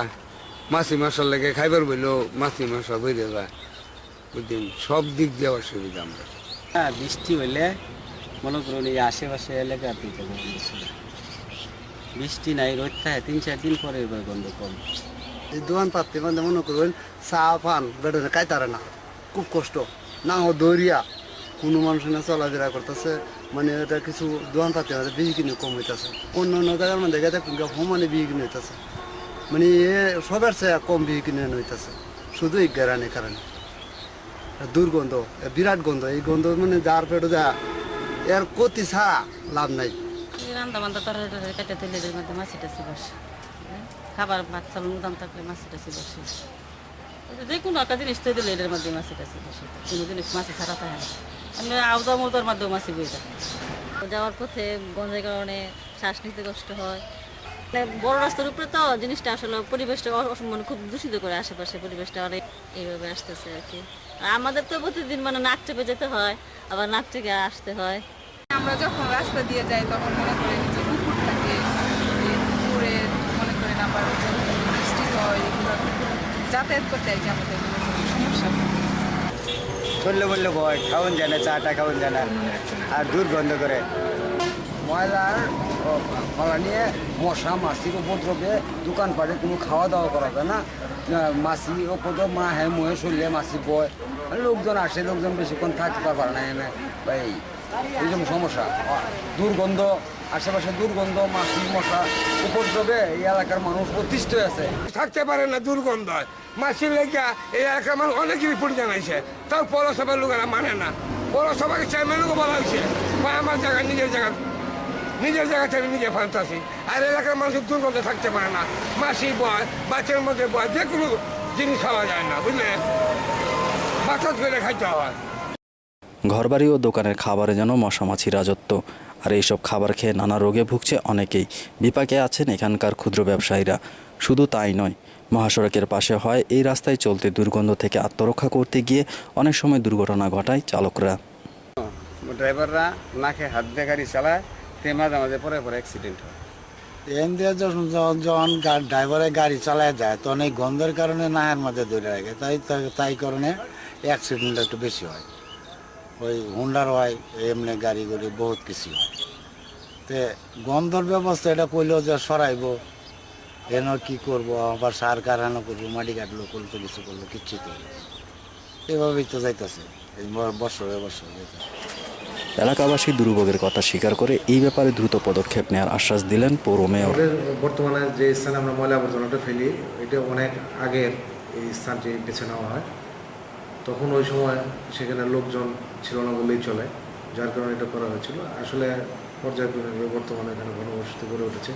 মাছি মশার লাগে খাইবার বললেও মাছি মশা বেড়ে যায়, বুঝলেন? সব দিক দিয়ে অসুবিধা আমরা। হ্যাঁ, বৃষ্টি হইলে মনে করুন এই আশেপাশে এলাকা বৃষ্টি নাই, রোদ থাকে 3-4 দিন পরে এবার গন্ধ কম। এই দোকান পাত্রে মানে মনে করুন চা পান বেড়ে খাইতারে না, খুব কষ্ট না। দৌড়িয়া কোনো মানুষ না চলাফেরা করতেছে, মানে এটা কিছু দোকান পাতি বিহি কিনে কম হইতেছে। অন্য অন্য জায়গার মধ্যে গেছে সমানে বিহি কিনে হইতেছে, মানে সবার চেয়ে কম বিহি কিনে হইতেছে, শুধু এই গ্যারানির কারণে। দুর্গন্ধ, বিরাট গন্ধ। এই গন্ধ মানে যার পেটে যা এর ক্ষতি ছাড়া লাভ নাই। রান্না বান্ধা তরকারি কেটে তেলের মধ্যে মাছি টাছি বসে, খাবার ভাত চালুন দাম থাকলে মাছি টাছি বসে, যে কোনো একটা জিনিস তৈরি দিলে এর মধ্যে মাছি টাছি বসে, কোনো জিনিস মাছি ছাড়া থাকে না। আমি আওদা মোদার মাধ্যমে মাছি বই যায়। যাওয়ার পথে গন্ধের কারণে শ্বাস নিতে কষ্ট হয়। মানে বড় রাস্তার উপরে তো জিনিসটা আসলে পরিবেশটা মানে খুব দূষিত করে, আশেপাশে পরিবেশটা অনেক এইভাবে আসতেছে আর কি। আমাদের তো প্রতিদিন মানে নাক চেপে যেতে হয়, আবার নাক থেকে আসতে হয়। আমরা যখন রাস্তা দিয়ে যাই তখন মনে করি যে কুকুর থাকে, কুকুরে মনে করেন আবার বৃষ্টি হয়, এগুলো যাতায়াত করতে আর কি আমাদের সমস্যা। চললে বললে ভয়, খাওয়ান যায় না, চাটা খাওয়ান যায় না, আর দুর্গন্ধ করে। ময়লার ফলা নিয়ে মশা মাছির উপদ্রবে দোকানপাটে কোনো খাওয়া দাওয়া করা যায় না। মাছি উপদ্রব মা হ্যাঁ মুহে চললে মাছি বয়, লোকজন আসে, লোকজন বেশিক্ষণ থাকতে পারে না এনে। এই জন্য সমস্যা, দুর্গন্ধ, আশেপাশে দুর্গন্ধ, মাছি মশা উপদ্রবে এই এলাকার মানুষ অতিষ্ঠ আছে, থাকতে পারে না, দুর্গন্ধ হয়। মাছির লেগা এই এলাকার মানুষ অনেক রিপোর্ট জানাইছে, তাও পৌরসভার লোকেরা মানে না। পৌরসভাকে চেয়ারম্যানকে বলা হয়েছে, আমার জায়গা নিজের জায়গা থেকে নিজে ফালতাছি। আর এলাকার মানুষের দুর্গন্ধ থাকতে পারে না, মাছি বয়, বাচ্চার মধ্যে বয়, যে কোনো জিনিস খাওয়া যায় না, বুঝলে? বাতাস করে খাইতে হয়। ঘরবাড়ি ও দোকানের খাবারে যেন মশামাছি রাজত্ব। আর এইসব খাবার খেয়ে নানা রোগে ভুগছে অনেকেই। বিপাকে আছেন এখানকার ক্ষুদ্র ব্যবসায়ীরা। শুধু তাই নয়, মহাসড়কের পাশে হয় এই রাস্তায় চলতে দুর্গন্ধ থেকে আত্মরক্ষা করতে গিয়ে অনেক সময় দুর্ঘটনা ঘটায় চালকরা। ড্রাইভাররা নাকে হাত দিয়ে গাড়ি চালায়, মাঝে মাঝে পরে অ্যাক্সিডেন্ট হয়। এন দিয়ে যখন ড্রাইভারে গাড়ি চালায় যায় তখন এই গন্ধের কারণে নাহের মাঝে ধরে রাখে, তাই কারণে অ্যাক্সিডেন্ট একটু বেশি হয়। ওই হুন্ডার হয়, এমনি গাড়ি গড়ি বহুত কিছু হয়। তে গন্ধর ব্যবস্থা এটা করলেও যে সরাইব, এন কি করব, আবার সার কারখানা করবো, মাটি কাটলো, করলো, কিছু করলো, কিচ্ছু করলো, এভাবেই তো যাইতেছে বছরে বছর। এলাকাবাসী দুর্ভোগের কথা স্বীকার করে এই ব্যাপারে দ্রুত পদক্ষেপ নেওয়ার আশ্বাস দিলেন পৌর মেয়র। বর্তমানে যে স্থানে আমরা ময়লা আবর্জনাটা ফেলি, এটা অনেক আগের এই স্থানটি বেছে নেওয়া হয়। তখন ওই সময় সেখানে লোকজন ছিল না বললেই চলে, যার কারণে এটা করা হয়েছিল। আসলে পর্যায়ক্রমে বর্তমানে এখানে ঘনবসতি গড়ে উঠেছে,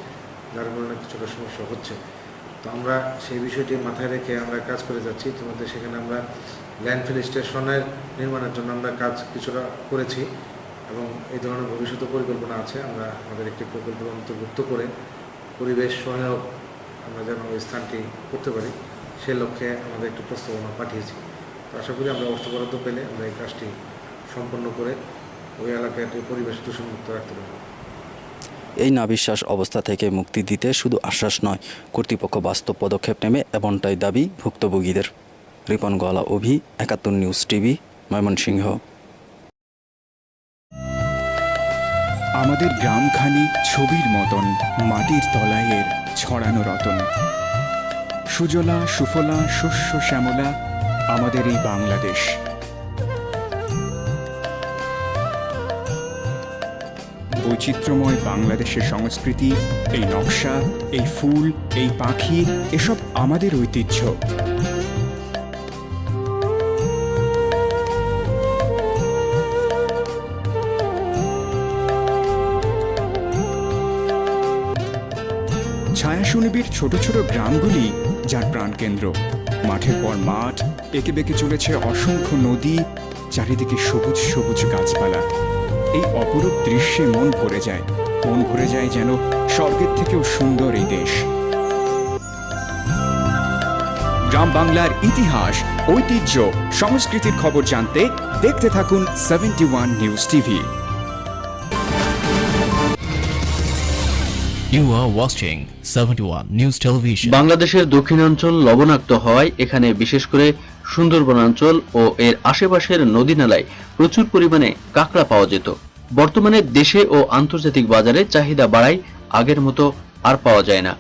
যার কারণে কিছুটা সমস্যা হচ্ছে। তো আমরা সেই বিষয়টি মাথায় রেখে আমরা কাজ করে যাচ্ছি। ইতিমধ্যে সেখানে আমরা ল্যান্ডফিল স্টেশনের নির্মাণের জন্য আমরা কাজ কিছুটা করেছি এবং এই ধরনের ভবিষ্যতে পরিকল্পনা আছে। আমরা আমাদের একটি প্রকল্পের অন্তর্ভুক্ত করে পরিবেশ সহায়ক আমরা যেন ওই স্থানটি করতে পারি, সে লক্ষ্যে আমাদের একটি প্রস্তাবনা পাঠিয়েছি। তো আশা করি আমরা অর্থ বরাদ্দ পেলে আমরা এই কাজটি সম্পন্ন করে ওই এলাকাটি পরিবেশ দূষণমুক্ত রাখতে পারব। এই নাবিশ্বাস অবস্থা থেকে মুক্তি দিতে শুধু আশ্বাস নয়, কর্তৃপক্ষ বাস্তব পদক্ষেপ নেবে এমনটাই দাবি ভুক্তভোগীদের। রিপন গোয়ালা, অভি, 71 নিউজ টিভি, ময়মনসিংহ। আমাদের গ্রামখানি ছবির মতন মাটির তলায় এর ছড়ানো রতন। সুজলা সুফলা শস্য শ্যামলা আমাদের এই বাংলাদেশ। বৈচিত্র্যময় বাংলাদেশের সংস্কৃতি, এই নকশা, এই ফুল, এই পাখি, এসব আমাদের ঐতিহ্য। ছায়া সুনিবিড় ছোট ছোট গ্রামগুলি যার প্রাণকেন্দ্র। মাঠের পর মাঠ, এঁকে বেঁকে চলেছে অসংখ্য নদী, চারিদিকে সবুজ সবুজ গাছপালা। এই অপরূপ দৃশ্যে মন ভরে যায় যেন স্বর্গের থেকেও সুন্দর এই দেশ। গ্রাম বাংলার ইতিহাস, ঐতিহ্য, সংস্কৃতির খবর জানতে দেখতে থাকুন 71 news TV. You are watching 71 News Television. বাংলাদেশের দক্ষিণাঞ্চল লবণাক্ত হওয়ায় এখানে বিশেষ করে সুন্দরবনাঞ্চল ও এর আশেপাশের নদী নালায় প্রচুর পরিমাণে কাঁকড়া পাওয়া যেত। বর্তমানে দেশে ও আন্তর্জাতিক বাজারে চাহিদা বাড়ায় আগের মতো আর পাওয়া যায় না।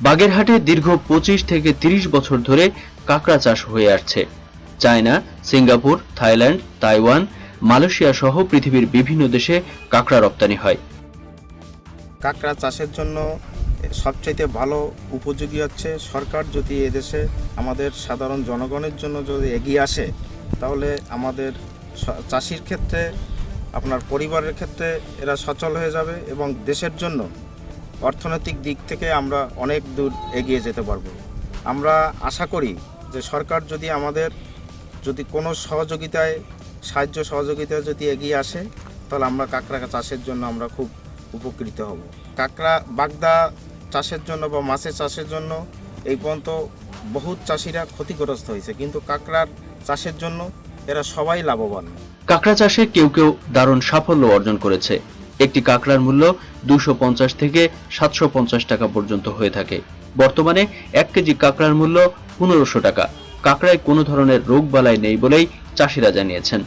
বাগেরহাটে দীর্ঘ 25 থেকে 30 বছর ধরে কাঁকড়া চাষ হয়ে আসছে। China, Singapore, Thailand, Taiwan, Malaysia সহ পৃথিবীর বিভিন্ন দেশে কাঁকড়া রপ্তানি হয়। কাঁকড়া চাষের জন্য সবচাইতে ভালো উপযোগী হচ্ছে সরকার যদি এদেশে আমাদের সাধারণ জনগণের জন্য যদি এগিয়ে আসে, তাহলে আমাদের চাষির ক্ষেত্রে, আপনার পরিবারের ক্ষেত্রে এরা সচল হয়ে যাবে এবং দেশের জন্য অর্থনৈতিক দিক থেকে আমরা অনেক দূর এগিয়ে যেতে পারবো। আমরা আশা করি যে সরকার যদি আমাদের কোনো সাহায্য সহযোগিতায় যদি এগিয়ে আসে, তাহলে আমরা কাঁকড়া চাষের জন্য আমরা খুব উপকৃত হব। কাঁকড়া বাগদা চাষের জন্য বা মাছের চাষের জন্য এই পর্যন্ত বহুত চাষিরা ক্ষতিগ্রস্ত হয়েছে, কিন্তু কাঁকড়ার চাষের জন্য এরা সবাই লাভবান। কাঁকড়া চাষে কেউ কেউ দারুণ সাফল্য অর্জন করেছে। একটি কাঁকড়ার মূল্য 250 থেকে 750 টাকা পর্যন্ত হয়ে থাকে। বর্তমানে 1 কেজি কাঁকড়ার মূল্য 1500 টাকা। কাঁকড়ায় কোনো ধরনের রোগবালাই নেই বলেই চাষিরা জানিয়েছেন।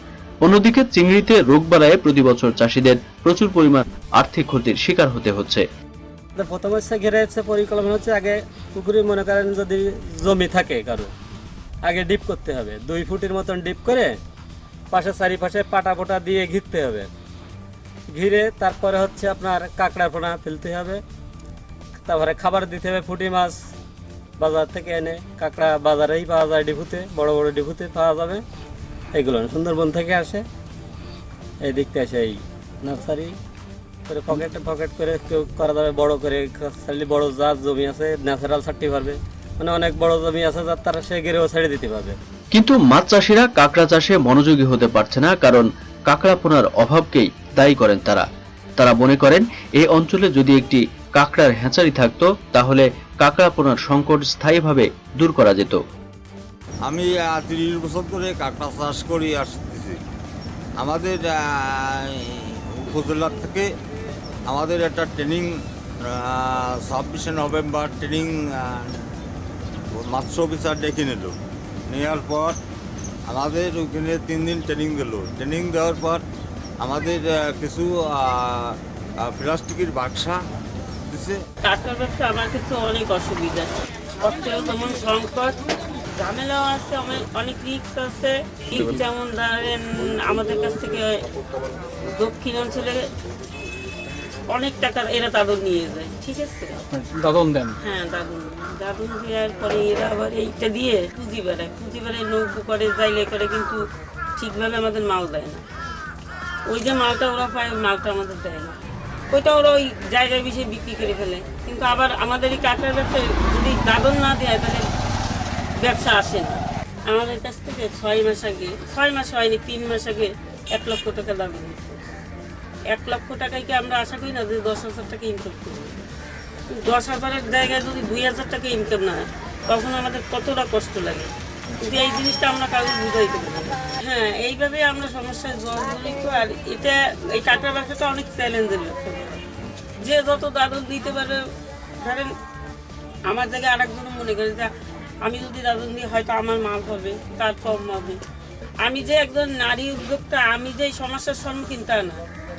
অন্যদিকে চিংড়িতে রোগবালায়ে প্রতি বছর চাষিদের প্রচুর পরিমাণ আর্থিক ক্ষতির শিকার হতে হচ্ছে। প্রথম হচ্ছে ঘিরে হচ্ছে পরিকল্পনা হচ্ছে আগে পুকুরে মনে করেন যদি জমি থাকে কারো, আগে ডিপ করতে হবে 2 ফুটের মতন ডিপ করে পাশে চারিপাশে পাটা পোটা দিয়ে ঘিরতে হবে। ঘিরে তারপরে হচ্ছে আপনার কাঁকড়া পোনা ফেলতে হবে, তারপরে খাবার দিতে হবে। পুঁটি মাছ বাজার থেকে এনে, কাঁকড়া বাজারেই পাওয়া যায়, ডিপুতে বড় বড় ডিপুতে পাওয়া যাবে। এগুলো সুন্দরবন থেকে আসে, এই দিকতে আসে এই নার্সারি করে পকেট করে কেউ করা যাবে বড় করে। বড় যার জমি আছে ন্যাচারাল ছাড়তে পারবে, মানে অনেক বড় জমি আছে যার তারা সে গেরেও ছেড়ে দিতে পারবে। কিন্তু মাছ চাষিরা কাঁকড়া চাষে মনোযোগী হতে পারছে না, কারণ কাঁকড়া পোনার অভাবকেই দায়ী করেন তারা মনে করেন এই অঞ্চলে যদি একটি কাঁকড়ার হ্যাচারি থাকতো তাহলে কাঁকড়া পোনার সংকট স্থায়ীভাবে দূর করা যেত। আমি 30 বছর ধরে কাঁকড়া চাষ করে আসতেছি। আমাদের উপজেলা থেকে আমাদের একটা ট্রেনিং 26 নভেম্বর ট্রেনিং মৎস্য অফিসার ডেকে নিল। নেওয়ার পর আমাদের ওইখানে 3 দিন ট্রেনিং দিল। ট্রেনিং দেওয়ার পর আমাদের কিছু প্লাস্টিকের বাক্সা দিছে। কাঁকড়া ব্যবসা আমার ক্ষেত্রে অনেক অসুবিধা, অর্থেও তেমন সংকট, ঝামেলাও আছে, অনেক রিস্ক আছে। যেমন ধরেন আমাদের কাছ থেকে দক্ষিণ অঞ্চলে অনেক টাকার এরা দাদন নিয়ে যায়, ঠিক আছে, দাদন দেন। হ্যাঁ, দাদন দেওয়ার পরে এরা আবার এইটা দিয়ে পুঁজি বেড়ায় নৌকো করে যাইলে করে, কিন্তু ঠিকভাবে আমাদের মাল দেয় না। ওই যে মালটা ওরা পায়, ওই মালটা আমাদের দেয় না, ওইটা ওরা ওই জায়গায় বিষয়ে বিক্রি করে ফেলে। কিন্তু আবার আমাদের এই কাঁকড়ার ব্যবসায় যদি দাদন না দেয় তাহলে ব্যবসা আসে না। আমাদের কাছ থেকে 6 মাস আগে, 6 মাস হয়নি, 3 মাস আগে 1 লক্ষ টাকা দাম হয়েছে। 1 লক্ষ টাকায় কি আমরা আশা করি না যে 10,000 টাকা ইনকাম করবো? 10,000-এর জায়গায় যদি 2,000 টাকা ইনকাম না হয় তখন আমাদের কতটা কষ্ট লাগে। কিন্তু এই জিনিসটা আমরা কাউকে বুঝাইতে পারি না। হ্যাঁ, এইভাবে আমরা সমস্যায় জড়িত। আর এটা এই কাঁকড়া ব্যবসাটা অনেক চ্যালেঞ্জের ব্যবসা। যে যত দাদন দিতে পারে, ধরেন আমার জায়গায় আরেকজন মনে করে যে আমি যদি দাদন দিই হয়তো আমার মাল হবে, তার কম হবে। আমি যে একজন নারী উদ্যোক্তা, আমি যে এই সমস্যার সম্মুখীন তা না,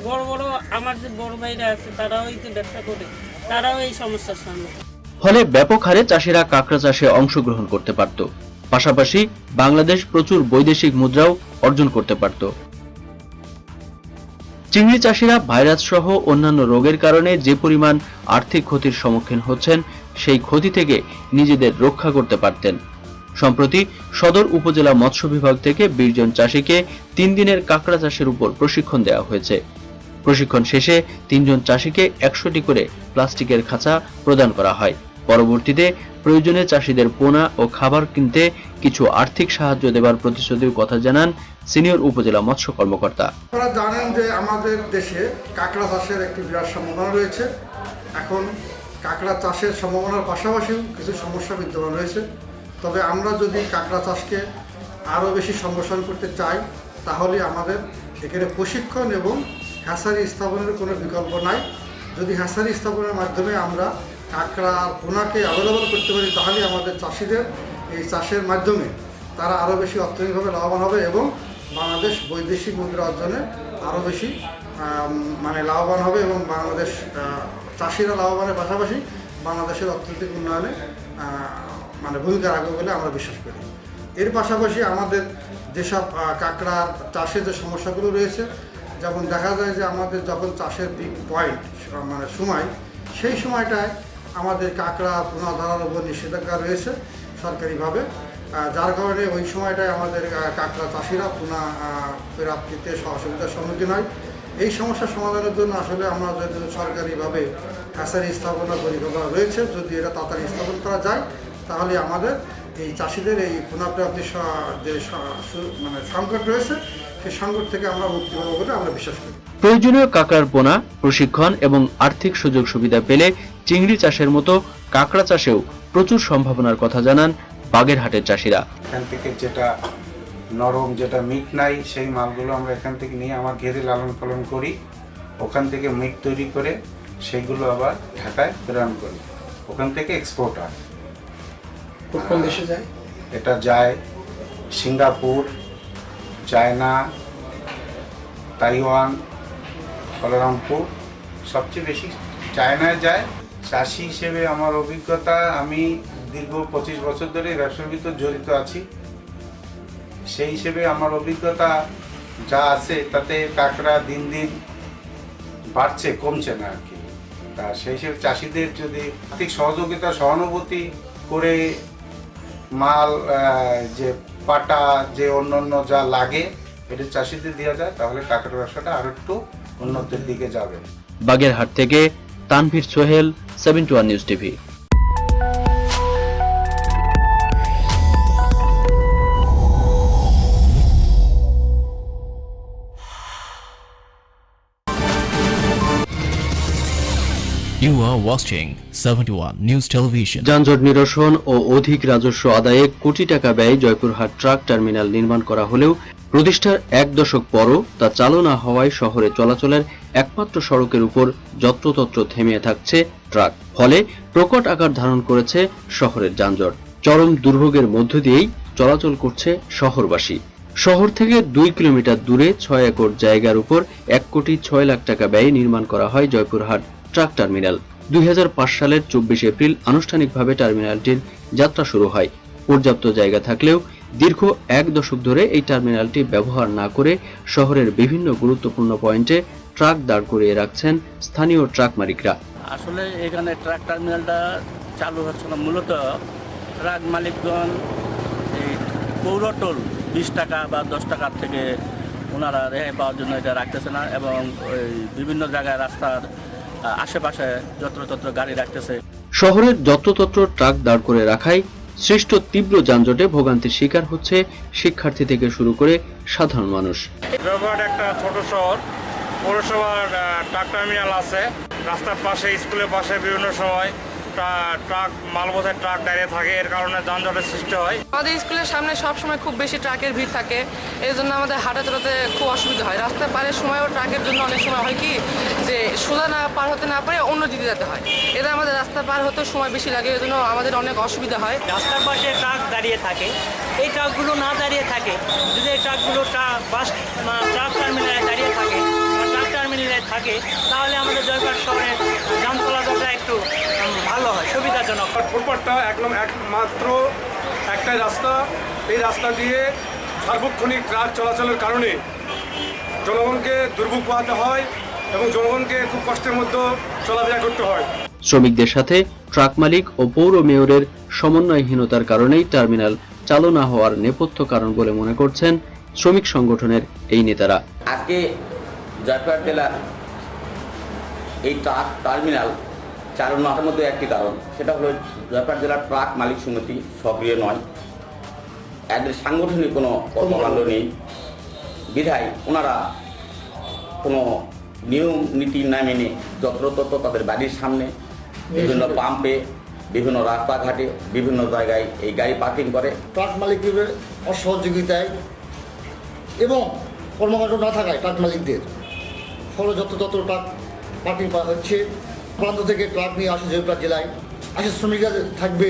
বড় বড় আমার যে বড় ভাইরা আছে তারাও এই যে ব্যবসা করে, তারাও এই সমস্যার সম্মুখীন। ফলে ব্যাপক হারে চাষিরা কাঁকড়া চাষে অংশগ্রহণ করতে পারত, পাশাপাশি বাংলাদেশ প্রচুর বৈদেশিক মুদ্রাও অর্জন করতে পারত। চিংড়ি চাষিরা ভাইরাস সহ অন্যান্য রোগের কারণে যে পরিমাণ আর্থিক ক্ষতির সম্মুখীন হচ্ছেন, সেই ক্ষতি থেকে নিজেদের রক্ষা করতে পারতেন। সম্প্রতি সদর উপজেলা মৎস্য বিভাগ থেকে 20 জন চাষিকে 3 দিনের কাঁকড়া চাষের উপর প্রশিক্ষণ দেওয়া হয়েছে। প্রশিক্ষণ শেষে 3 জন চাষিকে 100টি করে প্লাস্টিকের খাঁচা প্রদান করা হয়। পরবর্তীতে প্রয়োজনে চাষিদের পোনা ও খাবার কিনতে কিছু আর্থিক সাহায্য দেবার প্রতিশ্রুতির কথা জানান সিনিয়র উপজেলা মৎস্য কর্মকর্তা। আপনারা জানেন যে আমাদের দেশে কাঁকড়া চাষের একটি বিরাট সম্ভাবনা রয়েছে। এখন কাঁকড়া চাষের সম্ভাবনার পাশাপাশিও কিছু সমস্যা বিদ্যমান রয়েছে। তবে আমরা যদি কাঁকড়া চাষকে আরও বেশি সম্প্রসারণ করতে চাই, তাহলে আমাদের এখানে প্রশিক্ষণ এবং হ্যাচারি স্থাপনের কোনো বিকল্প নাই। যদি হ্যাচারি স্থাপনের মাধ্যমে আমরা কাঁকড়া পোনাকে অ্যাভেলেবল করতে পারি, তাহলে আমাদের চাষিদের এই চাষের মাধ্যমে তারা আরও বেশি অর্থনৈতিকভাবে লাভবান হবে এবং বাংলাদেশ বৈদেশিক মুদ্রা অর্জনে আরও বেশি লাভবান হবে এবং বাংলাদেশ চাষিরা লাভবানের পাশাপাশি বাংলাদেশের অর্থনৈতিক উন্নয়নে ভূমিকা রাখবে বলে আমরা বিশ্বাস করি। এর পাশাপাশি আমাদের যেসব কাঁকড়ার চাষের যে সমস্যাগুলো রয়েছে, যেমন দেখা যায় যে আমাদের যখন চাষের বিগ পয়েন্ট সময়, সেই সময়টায় আমাদের কাঁকড়া পোনা ধরার উপর নিষেধাজ্ঞা রয়েছে সরকারিভাবে, যার কারণে ওই সময়টায় আমাদের কাঁকড়া চাষিরা পোনা প্রাপ্তিতে অসুবিধার সম্মুখীন হয়। এই সমস্যার সমাধানের জন্য আসলে আমরা যদি সরকারিভাবে হ্যাচারি স্থাপনার পরিকল্পনা রয়েছে, যদি এটা তাড়াতাড়ি স্থাপন করা যায়, তাহলে আমাদের এই চাষিদের এই পোনা প্রাপ্তির যে সংকট রয়েছে, সেই সংকট থেকে আমরা মুক্তি পাবো বলে আমরা বিশ্বাস করি। প্রয়োজনীয় কাঁকড়ার পোনা, প্রশিক্ষণ এবং আর্থিক সুযোগ সুবিধা পেলে চিংড়ি চাষের মতো কাঁকড়া চাষেও প্রচুর সম্ভাবনার কথা জানান বাগেরহাটের চাষিরা। এখান থেকে যেটা নরম, যেটা মিট নাই, সেই মালগুলো আমরা এখান থেকে নিয়ে আমার ঘেরে লালন পালন করি। ওখান থেকে মিট তৈরি করে সেইগুলো আবার ঢাকায় প্রেরণ করি, ওখান থেকে এক্সপোর্ট হয়। কোন দেশে যায়? এটা যায় সিঙ্গাপুর, চায়না, তাইওয়ান, কুয়ালালামপুর, সবচেয়ে বেশি চায়নায় যায়। চাষি হিসেবে আমার অভিজ্ঞতা, আমি দীর্ঘ 25 বছর ধরে ব্যবসার ভিতর জড়িত আছি। সেই হিসেবে আমার অভিজ্ঞতা যা আছে, তাতে কাঁকড়া দিন দিন বাড়ছে, কমছে না আর কি। তা সেই হিসেবে চাষিদের যদি আর্থিক সহযোগিতা, সহানুভূতি করে মাল, যে পাটা, যে অন্যান্য যা লাগে, এটা চাষিদের দেওয়া যায়, তাহলে কাঁকড়া ব্যবসাটা আরো একটু উন্নতির দিকে যাবে। বাগেরহাট থেকে Tanvir Sohel, 71 news TV. You are watching 71 News Television. যানজট নিরসন ও অধিক রাজস্ব আদায়ে কোটি টাকা ব্যয়ে জয়পুরহাট ট্রাক টার্মিনাল নির্মাণ করা হলেও প্রতিষ্ঠার 1 দশক পরও তা চালু না হওয়ায় শহরে চলাচলের একমাত্র সড়কের উপর যত্রতত্র থেমে থাকছে ট্রাক। ফলে প্রকট আকার ধারণ করেছে শহরের যানজট। চরম দুর্ভোগের মধ্য দিয়েই চলাচল করছে শহরবাসী। শহর থেকে 2 কিলোমিটার দূরে 6 একর জায়গার উপর 1 কোটি 6 লাখ টাকা ব্যয়ে নির্মাণ করা হয় জয়পুরহাট ট্রাক টার্মিনাল। 2005 সালের 24 এপ্রিল আনুষ্ঠানিকভাবে টার্মিনালটির যাত্রা শুরু হয়। পর্যাপ্ত জায়গা থাকলেও দীর্ঘ 1 দশক ধরে এই টার্মিনালটি ব্যবহার না করে শহরের বিভিন্ন গুরুত্বপূর্ণ পয়েন্টে ট্রাক দাঁড় করিয়ে রাখছেন স্থানীয় ট্রাক মালিকরা। আসলে এখানে ট্রাক টার্মিনালটা চালু হচ্ছে না, মূলত ট্রাক মালিকগণ এই পৌর টোল 20 টাকা বা 10 টাকার থেকে ওনারা রেহাই পাওয়ার জন্য এটা রাখতেছে না, এবং ওই বিভিন্ন জায়গায় রাস্তার আশেপাশে যত্রতত্র গাড়ি রাখতেছে। শহরের যত্রতত্র ট্রাক দাঁড় করে রাখায় সৃষ্ট তীব্র যানজটে ভোগান্তির শিকার হচ্ছে শিক্ষার্থী থেকে শুরু করে সাধারণ মানুষ। জয়পুরহাট একটা ছোট শহর, পৌরসভার ট্রাক টার্মিনাল আছে, রাস্তার পাশে, স্কুলের পাশে বিভিন্ন সময় ট্রাক, মালবোঝাই ট্রাক দাঁড়িয়ে থাকে, এর কারণে যানজটের সৃষ্টি হয়। আমাদের স্কুলের সামনে সবসময় খুব বেশি ট্রাকের ভিড় থাকে, এই জন্য আমাদের হাঁটা চলাতে খুব অসুবিধা হয়। রাস্তার পারের সময়ও ট্রাকের জন্য অনেক সময় হয় কি যে সোজা না পার হতে না পারে অন্য দিকে যেতে হয়, এতে আমাদের রাস্তা পার হতে সময় বেশি লাগে, এই জন্য আমাদের অনেক অসুবিধা হয়। রাস্তার পাশে ট্রাক দাঁড়িয়ে থাকে, এই ট্রাকগুলো না দাঁড়িয়ে থাকে, যদি এই ট্রাকগুলো ট্রাক টার্মিনালে দাঁড়িয়ে থাকে, ট্রাক মিলে থাকে তাহলে আমাদের জয়পুরহাট শহরের যান চলাচলটা একটু ভালো হয়, সুবিধাজনক। ফুটপাথটা একমাত্র একটাই রাস্তা, এই রাস্তা দিয়ে সার্বক্ষণিক ট্রাক চলাচলের কারণে জনগণকে দুর্ভোগ পোহাতে হয় এবং জনগণকে খুব কষ্টের মধ্যে চলাফেরা করতে হয়। শ্রমিকদের সাথে ট্রাক মালিক ও পৌর মেয়রের সমন্বয়হীনতার কারণেই টার্মিনাল চালু না হওয়ার নেপথ্য কারণ বলে মনে করছেন শ্রমিক সংগঠনের এই নেতারা। আজকে জয়পুরহাট জেলার এই ট্রাক টার্মিনাল চালু না হওয়ার মধ্যে একটি কারণ, সেটা হলো জয়পুরহাট জেলার ট্রাক মালিক সমিতি সক্রিয় নয়, এদের সাংগঠনিক কোনো কর্মকাণ্ড নেই বিধায় ওনারা কোনো নিয়ম নীতি না মেনে যত্রতত্র তাদের বাড়ির সামনে বিভিন্ন পাম্পে, বিভিন্ন রাস্তাঘাটে, বিভিন্ন জায়গায় এই গাড়ি পার্কিং করে। ট্রাক মালিকদের অসহযোগিতায় এবং কর্মকাণ্ড না থাকায় ট্রাক মালিকদের ফলে যত্রতত্র ট্রাক পার্কিং করা হচ্ছে। প্রান্ত থেকে ট্রাক নিয়ে আসে জয়পুরহাট জেলায়, আসে শ্রমিকরা থাকবে,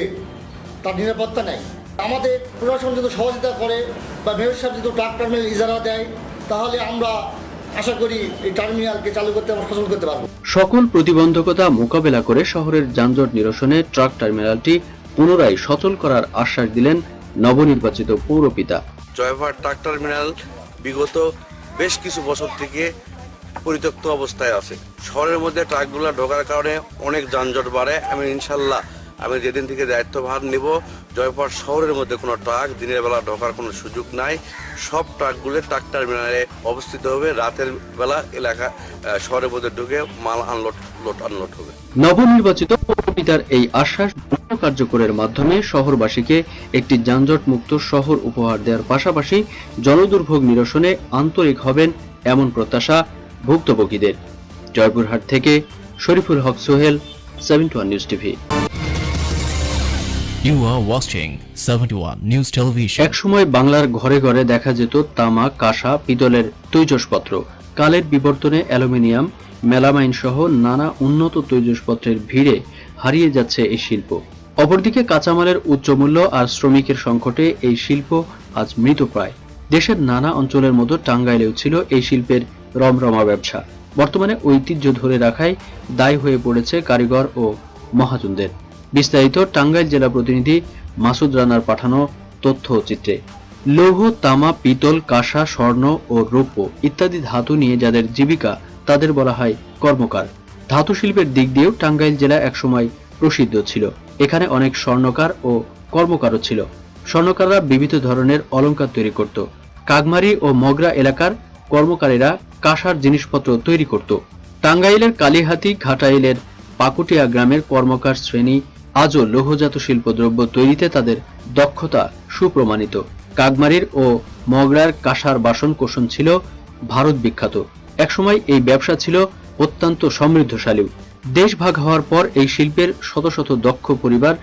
তার নিরাপত্তা নেই। আমাদের প্রশাসন যদি সহযোগিতা করে বা মেয়র সাহেব যদি ট্রাক টার্মিনাল ইজারা দেয় তাহলে আমরা আশা করি এই টার্মিনালকে চালু করতে আমরা সচল করতে পারবো। সকল প্রতিবন্ধকতা মোকাবেলা করে শহরের যানজট নিরসনে ট্রাক টার্মিনালটি পুনরায় সচল করার আশ্বাস দিলেন নবনির্বাচিত পৌরপিতা। জয়পুরহাট ট্রাক টার্মিনাল বিগত বেশ কিছু বছর থেকে পরিত্যক্ত অবস্থায় আছে। শহরের মধ্যে ট্রাকগুলো ঢোকার কারণে অনেক যানজট বাড়ে। ইনশাল্লাহ আমি যেদিন থেকে দায়িত্বভার নিব, জয়পুরহাট শহরের মধ্যে কোনো ট্রাক দিনের বেলা ঢোকার কোনো সুযোগ নাই। সব ট্রাকগুলো ট্রাক টার্মিনালে অবস্থিত হবে, রাতের বেলা এলাকা শহরের মধ্যে ঢুকে মাল আনলোড হবে। নবনির্বাচিত পৌরপিতার এই আশ্বাস কার্যকরের মাধ্যমে শহরবাসীকে একটি যানজট মুক্ত শহর উপহার দেওয়ার পাশাপাশি জনদুর্ভোগ নিরসনে আন্তরিক হবেন এমন প্রত্যাশা ভুক্তভোগীদের। জয়পুরহাট থেকে Shariful Haque Sohel, 71 news TV. You are watching 71 News Television. একসময় বাংলার ঘরে ঘরে দেখা যেত তামা, কাঁসা, পিতলের তৈজসপত্র। কালের বিবর্তনে অ্যালুমিনিয়াম, মেলামাইন সহ নানা উন্নত তৈজসপত্রের ভিড়ে হারিয়ে যাচ্ছে এই শিল্প। অপরদিকে কাঁচামালের উচ্চ মূল্য আর শ্রমিকের সংকটে এই শিল্প আজ মৃতপ্রায়। দেশের নানা অঞ্চলের মতো টাঙ্গাইলেও ছিল এই শিল্পের রমরমা ব্যবসা। বর্তমানে ঐতিহ্য ধরে রাখায় দায়ী হয়ে পড়েছে কারিগর ও মহাজনদের। বিস্তারিত টাঙ্গাইল জেলা প্রতিনিধি মাসুদ রানার পাঠানো তথ্য চিত্রে। লৌহ, তামা, পিতল, কাঁসা, স্বর্ণ ও রৌপ্য ইত্যাদি ধাতু নিয়ে যাদের জীবিকা তাদের বলা হয় কর্মকার। ধাতু শিল্পের দিক দিয়েও টাঙ্গাইল জেলা একসময় প্রসিদ্ধ ছিল। এখানে অনেক স্বর্ণকার ও কর্মকারও ছিল। স্বর্ণকাররা বিবিধ ধরনের অলংকার তৈরি করত। কাগমারি ও মগরা এলাকার কর্মকারীরা কাঁসার জিনিসপত্র তৈরি করত। টাঙ্গাইলের কালীহাতি, ঘাটাইলের পাকুটিয়া গ্রামের কর্মকার শ্রেণী আজও লৌহজাত শিল্পদ্রব্য তৈরিতে তাদের দক্ষতা সুপ্রমাণিত। কাগমারির ও মগরার কাঁসার বাসন কোষণ ছিল ভারত বিখ্যাত। একসময় এই ব্যবসা ছিল অত্যন্ত সমৃদ্ধশালী। দেশ ভাগ হওয়ার পর এই শিল্পের শত শত দক্ষ পরিবার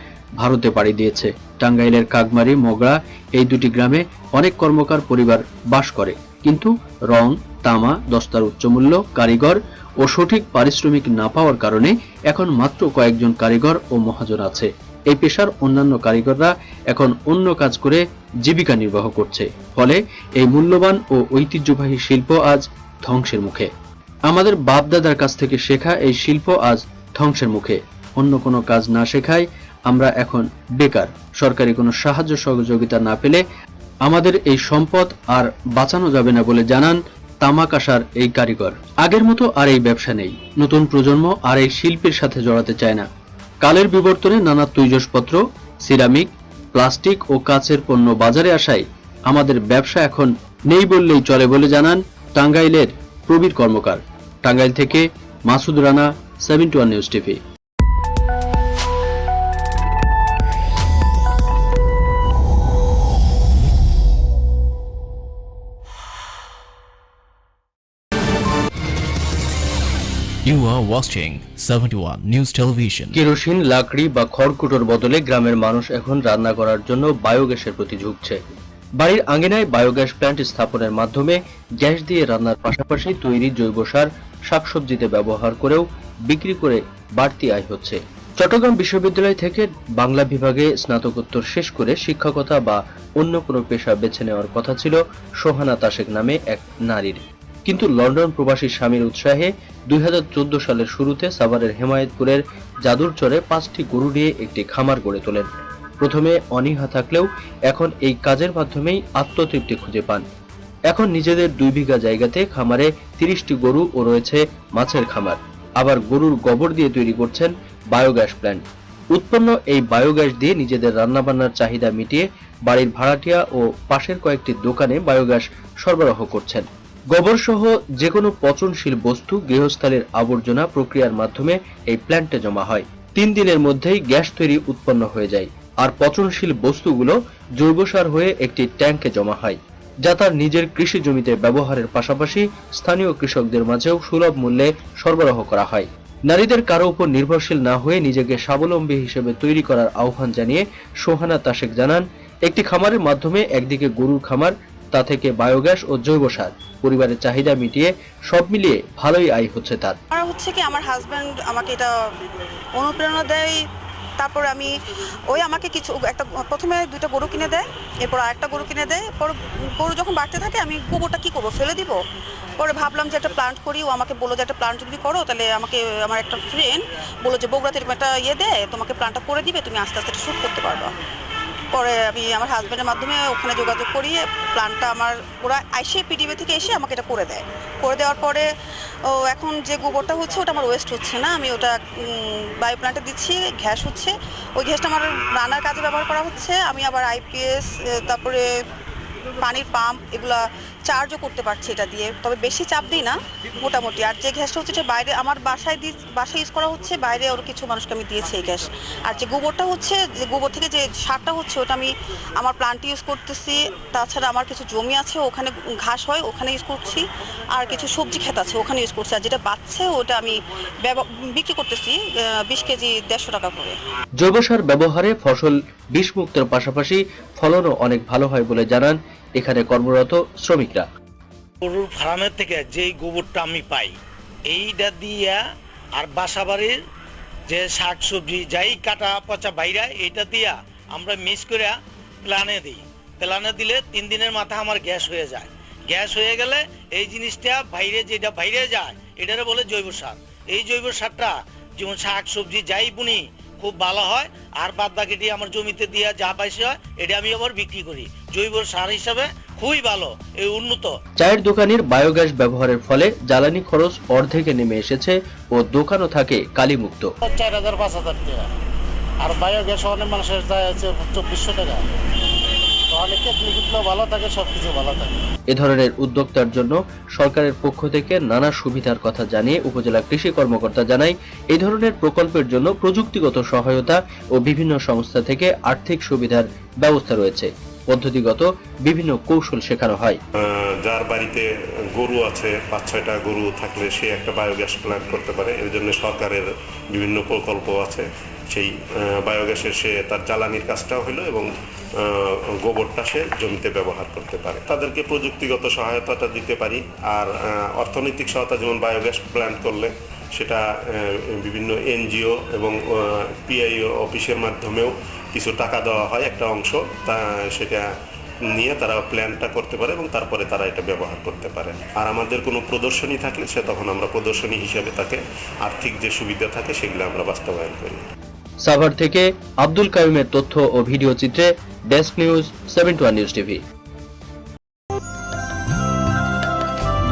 ভারতে পাড়ি দিয়েছে। টাঙ্গাইলের কাগমারি, মগরা এই দুটি গ্রামে অনেক কর্মকার পরিবার বাস করে, কিন্তু রং, তামা, দস্তার উচ্চমূল্য, কারিগর ও সঠিক পারিশ্রমিক না পাওয়ার কারণে এখন মাত্র কয়েকজন কারিগর ও মহাজন আছে। এই পেশার অন্যান্য কারিগররা এখন অন্য কাজ করে জীবিকা নির্বাহ করছে। ফলে এই মূল্যবান ও ঐতিহ্যবাহী শিল্প আজ ধ্বংসের মুখে। আমাদের বাপদাদার কাছ থেকে শেখা এই শিল্প আজ ধ্বংসের মুখে। অন্য কোনো কাজ না শেখায় আমরা এখন বেকার। সরকারি কোনো সাহায্য সহযোগিতা না পেলে আমাদের এই সম্পদ আর বাঁচানো যাবে না বলে জানান তামা, কাঁসার এই কারিগর। আগের মতো আর এই ব্যবসা নেই। নতুন প্রজন্ম আর এই শিল্পের সাথে জড়াতে চায় না। কালের বিবর্তনে নানা তৈজসপত্র, সিরামিক, প্লাস্টিক ও কাচের পণ্য বাজারে আসায় আমাদের ব্যবসা এখন নেই বললেই চলে বলে জানান টাঙ্গাইলের প্রবীর কর্মকার। টাঙ্গাইল থেকে Masud Rana, 71 news TV. You are watching 71 News Television. Kerosene, লাকড়ি বা খড়কুটোর বদলে গ্রামের মানুষ এখন রান্না করার জন্য বায়োগ্যাসের প্রতি ঝুঁকছে। বাড়ির আঙিনায় বায়োগ্যাস প্ল্যান্ট স্থাপনের মাধ্যমে গ্যাস দিয়ে রান্নার পাশাপাশি তৈরি জৈব সার শাকসবজিতে ব্যবহার করেও বিক্রি করে বাড়তি আয় হচ্ছে। চট্টগ্রাম বিশ্ববিদ্যালয় থেকে বাংলা বিভাগে স্নাতকোত্তর শেষ করে শিক্ষকতা বা অন্য কোনো পেশা বেছে নেওয়ার কথা ছিল সোহানা তাশেক নামে এক নারীর, কিন্তু লন্ডন প্রবাসী স্বামীর উৎসাহে 2014 সালের শুরুতে সাভারের হেমায়েতপুরের জাদুরচরে 5টি গরু নিয়ে একটি খামার গড়ে তোলেন। প্রথমে অনীহা থাকলেও এখন এই কাজের মাধ্যমেই আত্মতৃপ্তি খুঁজে পান। এখন নিজেদের 2 বিঘা জায়গাতে খামারে 30টি গরু ও রয়েছে মাছের খামার। আবার গরুর গোবর দিয়ে তৈরি করছেন বায়োগ্যাস প্ল্যান্ট। উৎপন্ন এই বায়োগ্যাস দিয়ে নিজেদের রান্নাবান্নার চাহিদা মিটিয়ে বাড়ির ভাড়াটিয়া ও পাশের কয়েকটি দোকানে বায়োগ্যাস সরবরাহ করছেন। গোবর সহ যে কোনো পচনশীল বস্তু গৃহস্থালির আবর্জনা প্রক্রিয়ার মাধ্যমে এই প্ল্যান্টে জমা হয়। 3 দিনের মধ্যেই গ্যাস তৈরি উৎপন্ন হয়ে যায়, আর পচনশীল বস্তুগুলো জৈব সার হয়ে একটি ট্যাঙ্কে জমা হয়, যা তার নিজের কৃষি জমিতে ব্যবহারের পাশাপাশি স্থানীয় কৃষকদের মাঝেও সুলভ মূল্যে সরবরাহ করা হয়। নারীদের কারো উপর নির্ভরশীল না হয়ে নিজেকে স্বাবলম্বী হিসেবে তৈরি করার আহ্বান জানিয়ে সোহানা তাশেক জানান, একটি খামারের মাধ্যমে একদিকে গরুর খামার, তা থেকে বায়োগ্যাস ও জৈব সার, পরিবারের চাহিদা মিটিয়ে সব মিলিয়ে ভালোই আয় হচ্ছে তার। হচ্ছে কি আমার হাজব্যান্ড আমাকে এটা অনুপ্রেরণা দেয়। তারপর আমি আমাকে কিছু প্রথমে 2টা গরু কিনে দেয়, এরপর আরেকটা গরু কিনে দেয়। পর গরু যখন বাড়তে থাকে আমি গোবরটা কি করবো, ফেলে দিব। পরে ভাবলাম যে একটা প্লান্ট করি। ও আমাকে বললো যে একটা প্লান্ট যদি করো তাহলে আমাকে আমার একটা ফ্রেন্ড বললো যে বগুড়াতে এরকম একটা দেয়, তোমাকে প্লান্টটা করে দিবে, তুমি আস্তে আস্তে শুট করতে পারবা। পরে আমি আমার হাজব্যান্ডের মাধ্যমে ওখানে যোগাযোগ করিয়ে প্ল্যানটা আমার ওরা আইসে পিডিবি থেকে এসে আমাকে এটা করে দেয়। করে দেওয়ার পরে এখন যে গোবরটা হচ্ছে ওটা আমার ওয়েস্ট হচ্ছে না, আমি ওটা বায়ো প্ল্যান্টে দিচ্ছি, গ্যাস হচ্ছে। ওই গ্যাসটা আমার রান্নার কাজে ব্যবহার করা হচ্ছে। আমি আবার আইপিএস, তারপরে পানির পাম্প, এগুলা চার্জও করতে পারছি এটা দিয়ে, তবে বেশি চাপ দিই না মোটামুটি। আর যে গ্যাসটা হচ্ছে বাইরে আমার বাসায় ইউজ করা হচ্ছে, বাইরে ওর কিছু মানুষকে আমি দিয়েছি এই গ্যাস। আর যে গোবরটা হচ্ছে, যে গোবর থেকে যে সারটা হচ্ছে ওটা আমি আমার প্লান্টে ইউজ করতেছি। তাছাড়া আমার কিছু জমি আছে, ওখানে ঘাস হয়, ওখানে ইউজ করছি। আর কিছু সবজি ক্ষেত আছে, ওখানে ইউজ করছি। আর যেটা বাড়ছে ওটা আমি বিক্রি করতেছি 20 কেজি 150 টাকা করে। জৈব সার ব্যবহারে ফসল বিষ মুক্তের পাশাপাশি ফলনও অনেক ভালো হয় বলে জানান এখানে কর্মরত শ্রমিকরা। গরুর ফার্মের থেকে যেই গোবরটা আমি পাই, এইটা দিয়া আর বাসাবাড়ির যে শাক সবজি যাই কাটা পচা বাইরা, এইটা দিয়া আমরা মিক্স করে প্ল্যানে দিই। প্ল্যানে দিলে 3 দিনের মাথায় আমার গ্যাস হয়ে যায়। গ্যাস হয়ে গেলে এই জিনিসটা যেটা বাইরে যায় এটারে বলে জৈব সার। এই জৈব সারটা যেমন শাক সবজি যাই বুনি খুব ভালো হয়। আর বাদ বাকিটি আমার জমিতে দিয়ে যা পাইছে হয় এটা আমি আবার বিক্রি করি। জৈব সার হিসাবে খুবই ভালো, এই উন্নত। চায়ের দোকানের বায়োগ্যাস ব্যবহারের ফলে জ্বালানি খরচ অর্ধেকে নেমে এসেছে ও দোকানও থাকে কালিমুক্ত। 4000-5000 টাকা, আর বায়োগ্যাস অনেক মানুষের যায় হচ্ছে 2400 টাকা। ভালো থাকে, সবকিছু ভালো থাকে। এ ধরনের উদ্যোক্তার জন্য সরকারের পক্ষ থেকে নানা সুবিধার কথা জানিয়ে উপজেলা কৃষি কর্মকর্তা জানায়, এই ধরনের প্রকল্পের জন্য প্রযুক্তিগত সহায়তা ও বিভিন্ন সংস্থা থেকে আর্থিক সুবিধার ব্যবস্থা রয়েছে। পদ্ধতিগত বিভিন্ন কৌশল শেখানো হয়। যার বাড়িতে গরু আছে, 5-6টা গরু থাকলে সে একটা বায়োগ্যাস প্ল্যান্ট করতে পারে। এর জন্য সরকারের বিভিন্ন প্রকল্প আছে। সেই বায়োগ্যাসের সে তার জ্বালানির কাজটাও হলো এবং গোবরটা সে জমিতে ব্যবহার করতে পারে। তাদেরকে প্রযুক্তিগত সহায়তাটা দিতে পারি। আর অর্থনৈতিক সহায়তা, যেমন বায়োগ্যাস প্ল্যান্ট করলে সেটা বিভিন্ন এনজিও এবং পিআইও অফিসের মাধ্যমেও কিছু টাকা দেওয়া হয়, একটা অংশ, তা সেটা নিয়ে তারা প্ল্যানটা করতে পারে এবং তারপরে তারা এটা ব্যবহার করতে পারে। আর আমাদের কোনো প্রদর্শনী থাকলে সে তখন আমরা প্রদর্শনী হিসেবে তাকে আর্থিক যে সুবিধা থাকে সেগুলো আমরা বাস্তবায়ন করি। সাভার থেকে আব্দুল কাইমের তথ্য ও ভিডিও চিত্রে ডেস্ক নিউজ 71 নিউজ টিভি।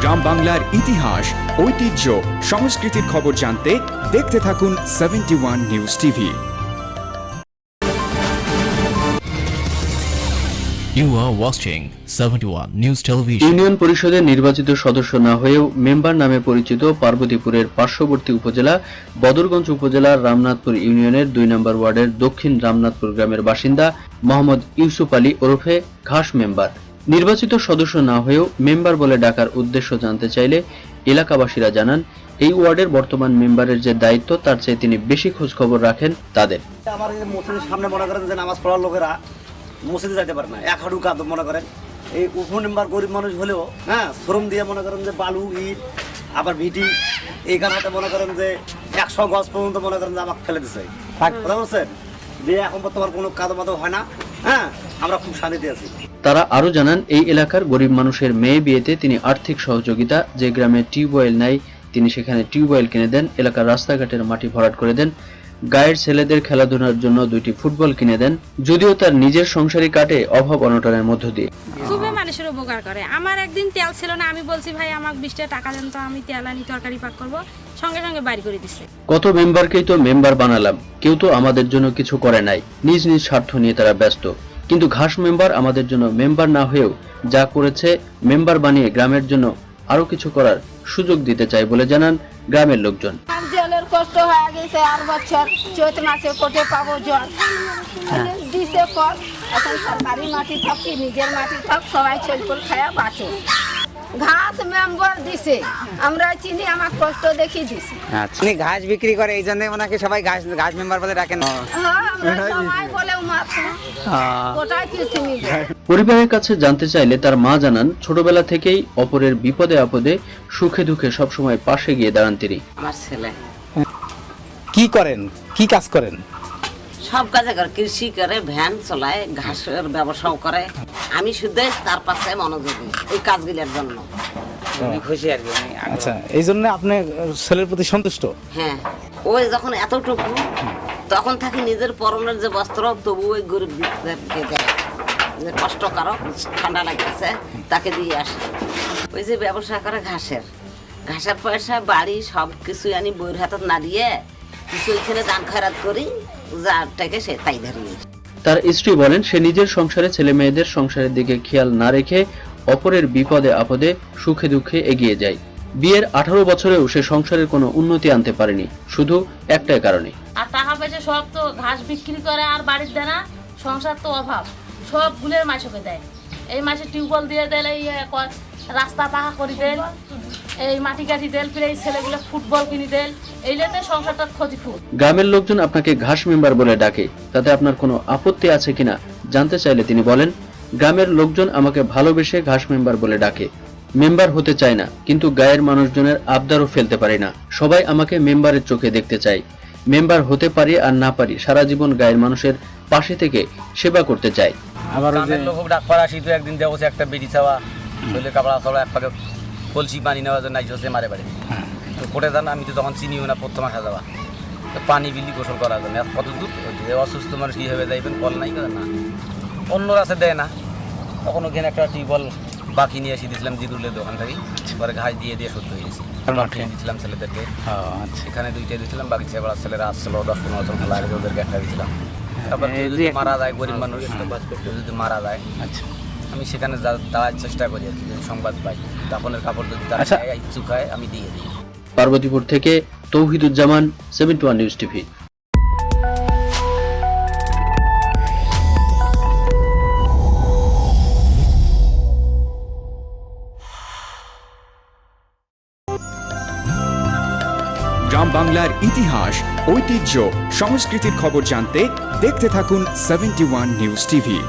গ্রাম বাংলার ইতিহাস, ঐতিহ্য, সংস্কৃতির খবর জানতে দেখতে থাকুন 71 news TV. You are watching 71 News Television. Union পরিষদের নির্বাচিত সদস্য না হয়েও মেম্বার নামে পরিচিত পার্বতীপুরের পার্শ্ববর্তী উপজেলা বদরগঞ্জ উপজেলার রামনাথপুর ইউনিয়নের 2 নম্বর ওয়ার্ডের দক্ষিণ রামনাথপুর গ্রামের বাসিন্দা মোহাম্মদ ইউসুফ আলী ওরফে ঘাস মেম্বার। নির্বাচিত সদস্য না হয়েও মেম্বার বলে ডাকার উদ্দেশ্য জানতে চাইলে এলাকাবাসীরা জানান, এই ওয়ার্ডের বর্তমান মেম্বারের যে দায়িত্ব তার চেয়ে তিনি বেশি খোঁজ খবর রাখেন তাদের। আমার মসজিদের সামনে মনে করেন যে নামাজ পড়ার লোকেরা মসজিদে যাইতে পারে না, এক হাঁটু কাঁদো মনে করেন। এই উপমেম্বার গরিব মানুষ হলেও শ্রম দিয়ে মনে করেন যে বালু ইট আবার ভিটি এইখানে মনে করেন যে 100 গজ পর্যন্ত মনে করেন যে আমাকে ফেলে দিচ্ছে, বুঝতে পারছেন। দিয়ে এখন বর্তমান কোনো কাদো হয় না। হ্যাঁ, আমরা খুব শান্তিতে আছি। তারা আরো জানান, এই এলাকার গরিব মানুষের মেয়ে বিয়েতে তিনি আর্থিক সহযোগিতা, যে গ্রামে টিউবওয়েল নাই তিনি সেখানে টিউবওয়েল কিনে দেন, এলাকার রাস্তাঘাটের মাটি ভরাট করে দেন, গায়ের ছেলেদের খেলাধুলার জন্য 2টি ফুটবল কিনে দেন। যদিও তার নিজের সংসারই কাটে অভাব অনটনের মধ্য দিয়ে। খুবই মানুষের উপকার করে। আমার একদিন তেল ছিল না, আমি বলছি ভাই আমাকে 20 টাকা দেন, তো আমি তেল আনি তরকারি পাক করবো, সঙ্গে সঙ্গে বাড়ি করে দিচ্ছে। কত মেম্বারকেই তো মেম্বার বানালাম, কেউ তো আমাদের জন্য কিছু করে নাই, নিজ নিজ স্বার্থ নিয়ে তারা ব্যস্ত। কিন্তু ঘাস মেম্বার আমাদের জন্য মেম্বার না হয়েও যা করেছে, মেম্বার বানিয়ে গ্রামের জন্য আরো কিছু করার সুযোগ দিতে চাই বলে জানান গ্রামের লোকজন। জলের কষ্ট হয়ে গেছে, আর বছর চৈত মাসে কোটে পাবো জল দিছে কল। এখন সরকারি মাটি থাক কি নিজের মাটি থাক, সবাই চলপুল খায়া বাঁচো। ঘাস মেম্বার দিছে, আমরা চিনি, আমার কষ্ট দেখি দিছে। উনি ঘাস বিক্রি করে, এই জন্য ওনাকে সবাই ঘাস মেম্বার বলে ডাকেন। পরিবারের কাছে জানতে চাইলে তার মা জানান, ছোটবেলা থেকেই অপরের বিপদে আপদে সুখে দুঃখে সবসময় পাশে গিয়ে দাঁড়ান তিনি। আমার ছেলে কি করেন, কি কাজ করেন? সব কাজে করে, কৃষি করে, ভ্যান চলায়, ঘাসের ব্যবসাও করে। আমি শুধু তার পাশে মনোযোগী এই কাজগুলোর জন্য। খুশি আর কি। আচ্ছা, এই জন্য আপনি ছেলের প্রতি সন্তুষ্ট? হ্যাঁ, ওই যখন এতটুকু, তখন থাকি নিজের পরনের যে বস্ত্র, তবু ওই গরিবকে দেয়, যে কষ্ট কারো ঠান্ডা লাগতেছে তাকে দিয়ে আসে। ওই যে ব্যবসা করে ঘাসের পয়সা, বাড়ি সব কিছুই আনি বইয়ের হাতত না দিয়ে কিছু ওইখানে দান খয়রাত করি, যার টাকে সে তাই ধরিয়ে। তার স্ত্রী বলেন, সে নিজের সংসারে ছেলে মেয়েদের সংসারের দিকে খেয়াল না রেখে অপরের বিপদে আপদে সুখে দুঃখে এগিয়ে যায়। বিয়ের 18 বছরেও সে সংসারের কোনো উন্নতি আনতে পারেনি, শুধু একটাই কারণে। আর টাকা পয়সা সব তো ঘাস বিক্রি করে, আর বাড়ির দেয় না, সংসার তো অভাব, সব গুলের মাসকে দেয়। এই মাসে টিউবওয়েল দিয়ে দেয়, এই রাস্তা পাকা করে দেন, এই মাটি কাটি দেন, ফিরে এই ছেলেগুলো ফুটবল কিনে দেন, এইটাতে সংসারটা ক্ষতিপূর্ণ। গ্রামের লোকজন আপনাকে ঘাস মেম্বার বলে ডাকে, তাতে আপনার কোনো আপত্তি আছে কিনা জানতে চাইলে তিনি বলেন, গ্রামের লোকজন আমাকে ভালোবেসে ঘাস মেম্বার বলে ডাকে। মেম্বার হতে চায় না, কিন্তু গায়ের মানুষজনের আবদারও ফেলতে পারি না। সবাই আমাকে মেম্বারের চোখে দেখতে চাই। মেম্বার হতে পারি আর না পারি, সারা জীবন গায়ের মানুষের পাশে থেকে সেবা করতে চাই। আবার লোক ডাক করা শীত একদিন দেওয়া একটা বেরি চাওয়া, শরীরে কাপড়া চলা, এক পাকে কলসি পানি নেওয়ার জন্য আইসে মারে বাড়ি তো কোটে যান। আমি তো তখন চিনিও না, প্রথম আসা যাওয়া পানি বিলি গোসল করার জন্য। কত দূর অসুস্থ মানুষ কীভাবে যাইবেন, কল নাই করে না, অন্য রাস্তা দেয় না। তখন ওখানে একটা টিউবওয়েল বাকি নিয়ে এসে দিয়েছিলাম জিরুলের দোকান থেকে, পরে ঘাস দিয়ে সত্য হয়ে গেছি। দিয়েছিলাম ছেলেদেরকে, সেখানে 2টা দিয়েছিলাম, বাকি ছেলেরা আসছিল 10-15 জন খেলা আগে, ওদেরকে একটা দিয়েছিলাম। তারপর যদি মারা যায়, গরিব মানুষ যদি মারা যায়, আচ্ছা আমি সেখানে দাঁড়ার চেষ্টা করি আর কি, যদি সংবাদ পাই, দাফনের কাপড় যদি তারা ইচ্ছুক হয় আমি দিয়ে দিই। পার্বতীপুর থেকে তৌহিদুজ্জামান, 71 নিউজ টিভি। গ্রাম বাংলার ইতিহাস, ঐতিহ্য, সংস্কৃতির খবর জানতে দেখতে থাকুন 71 নিউজ টিভি।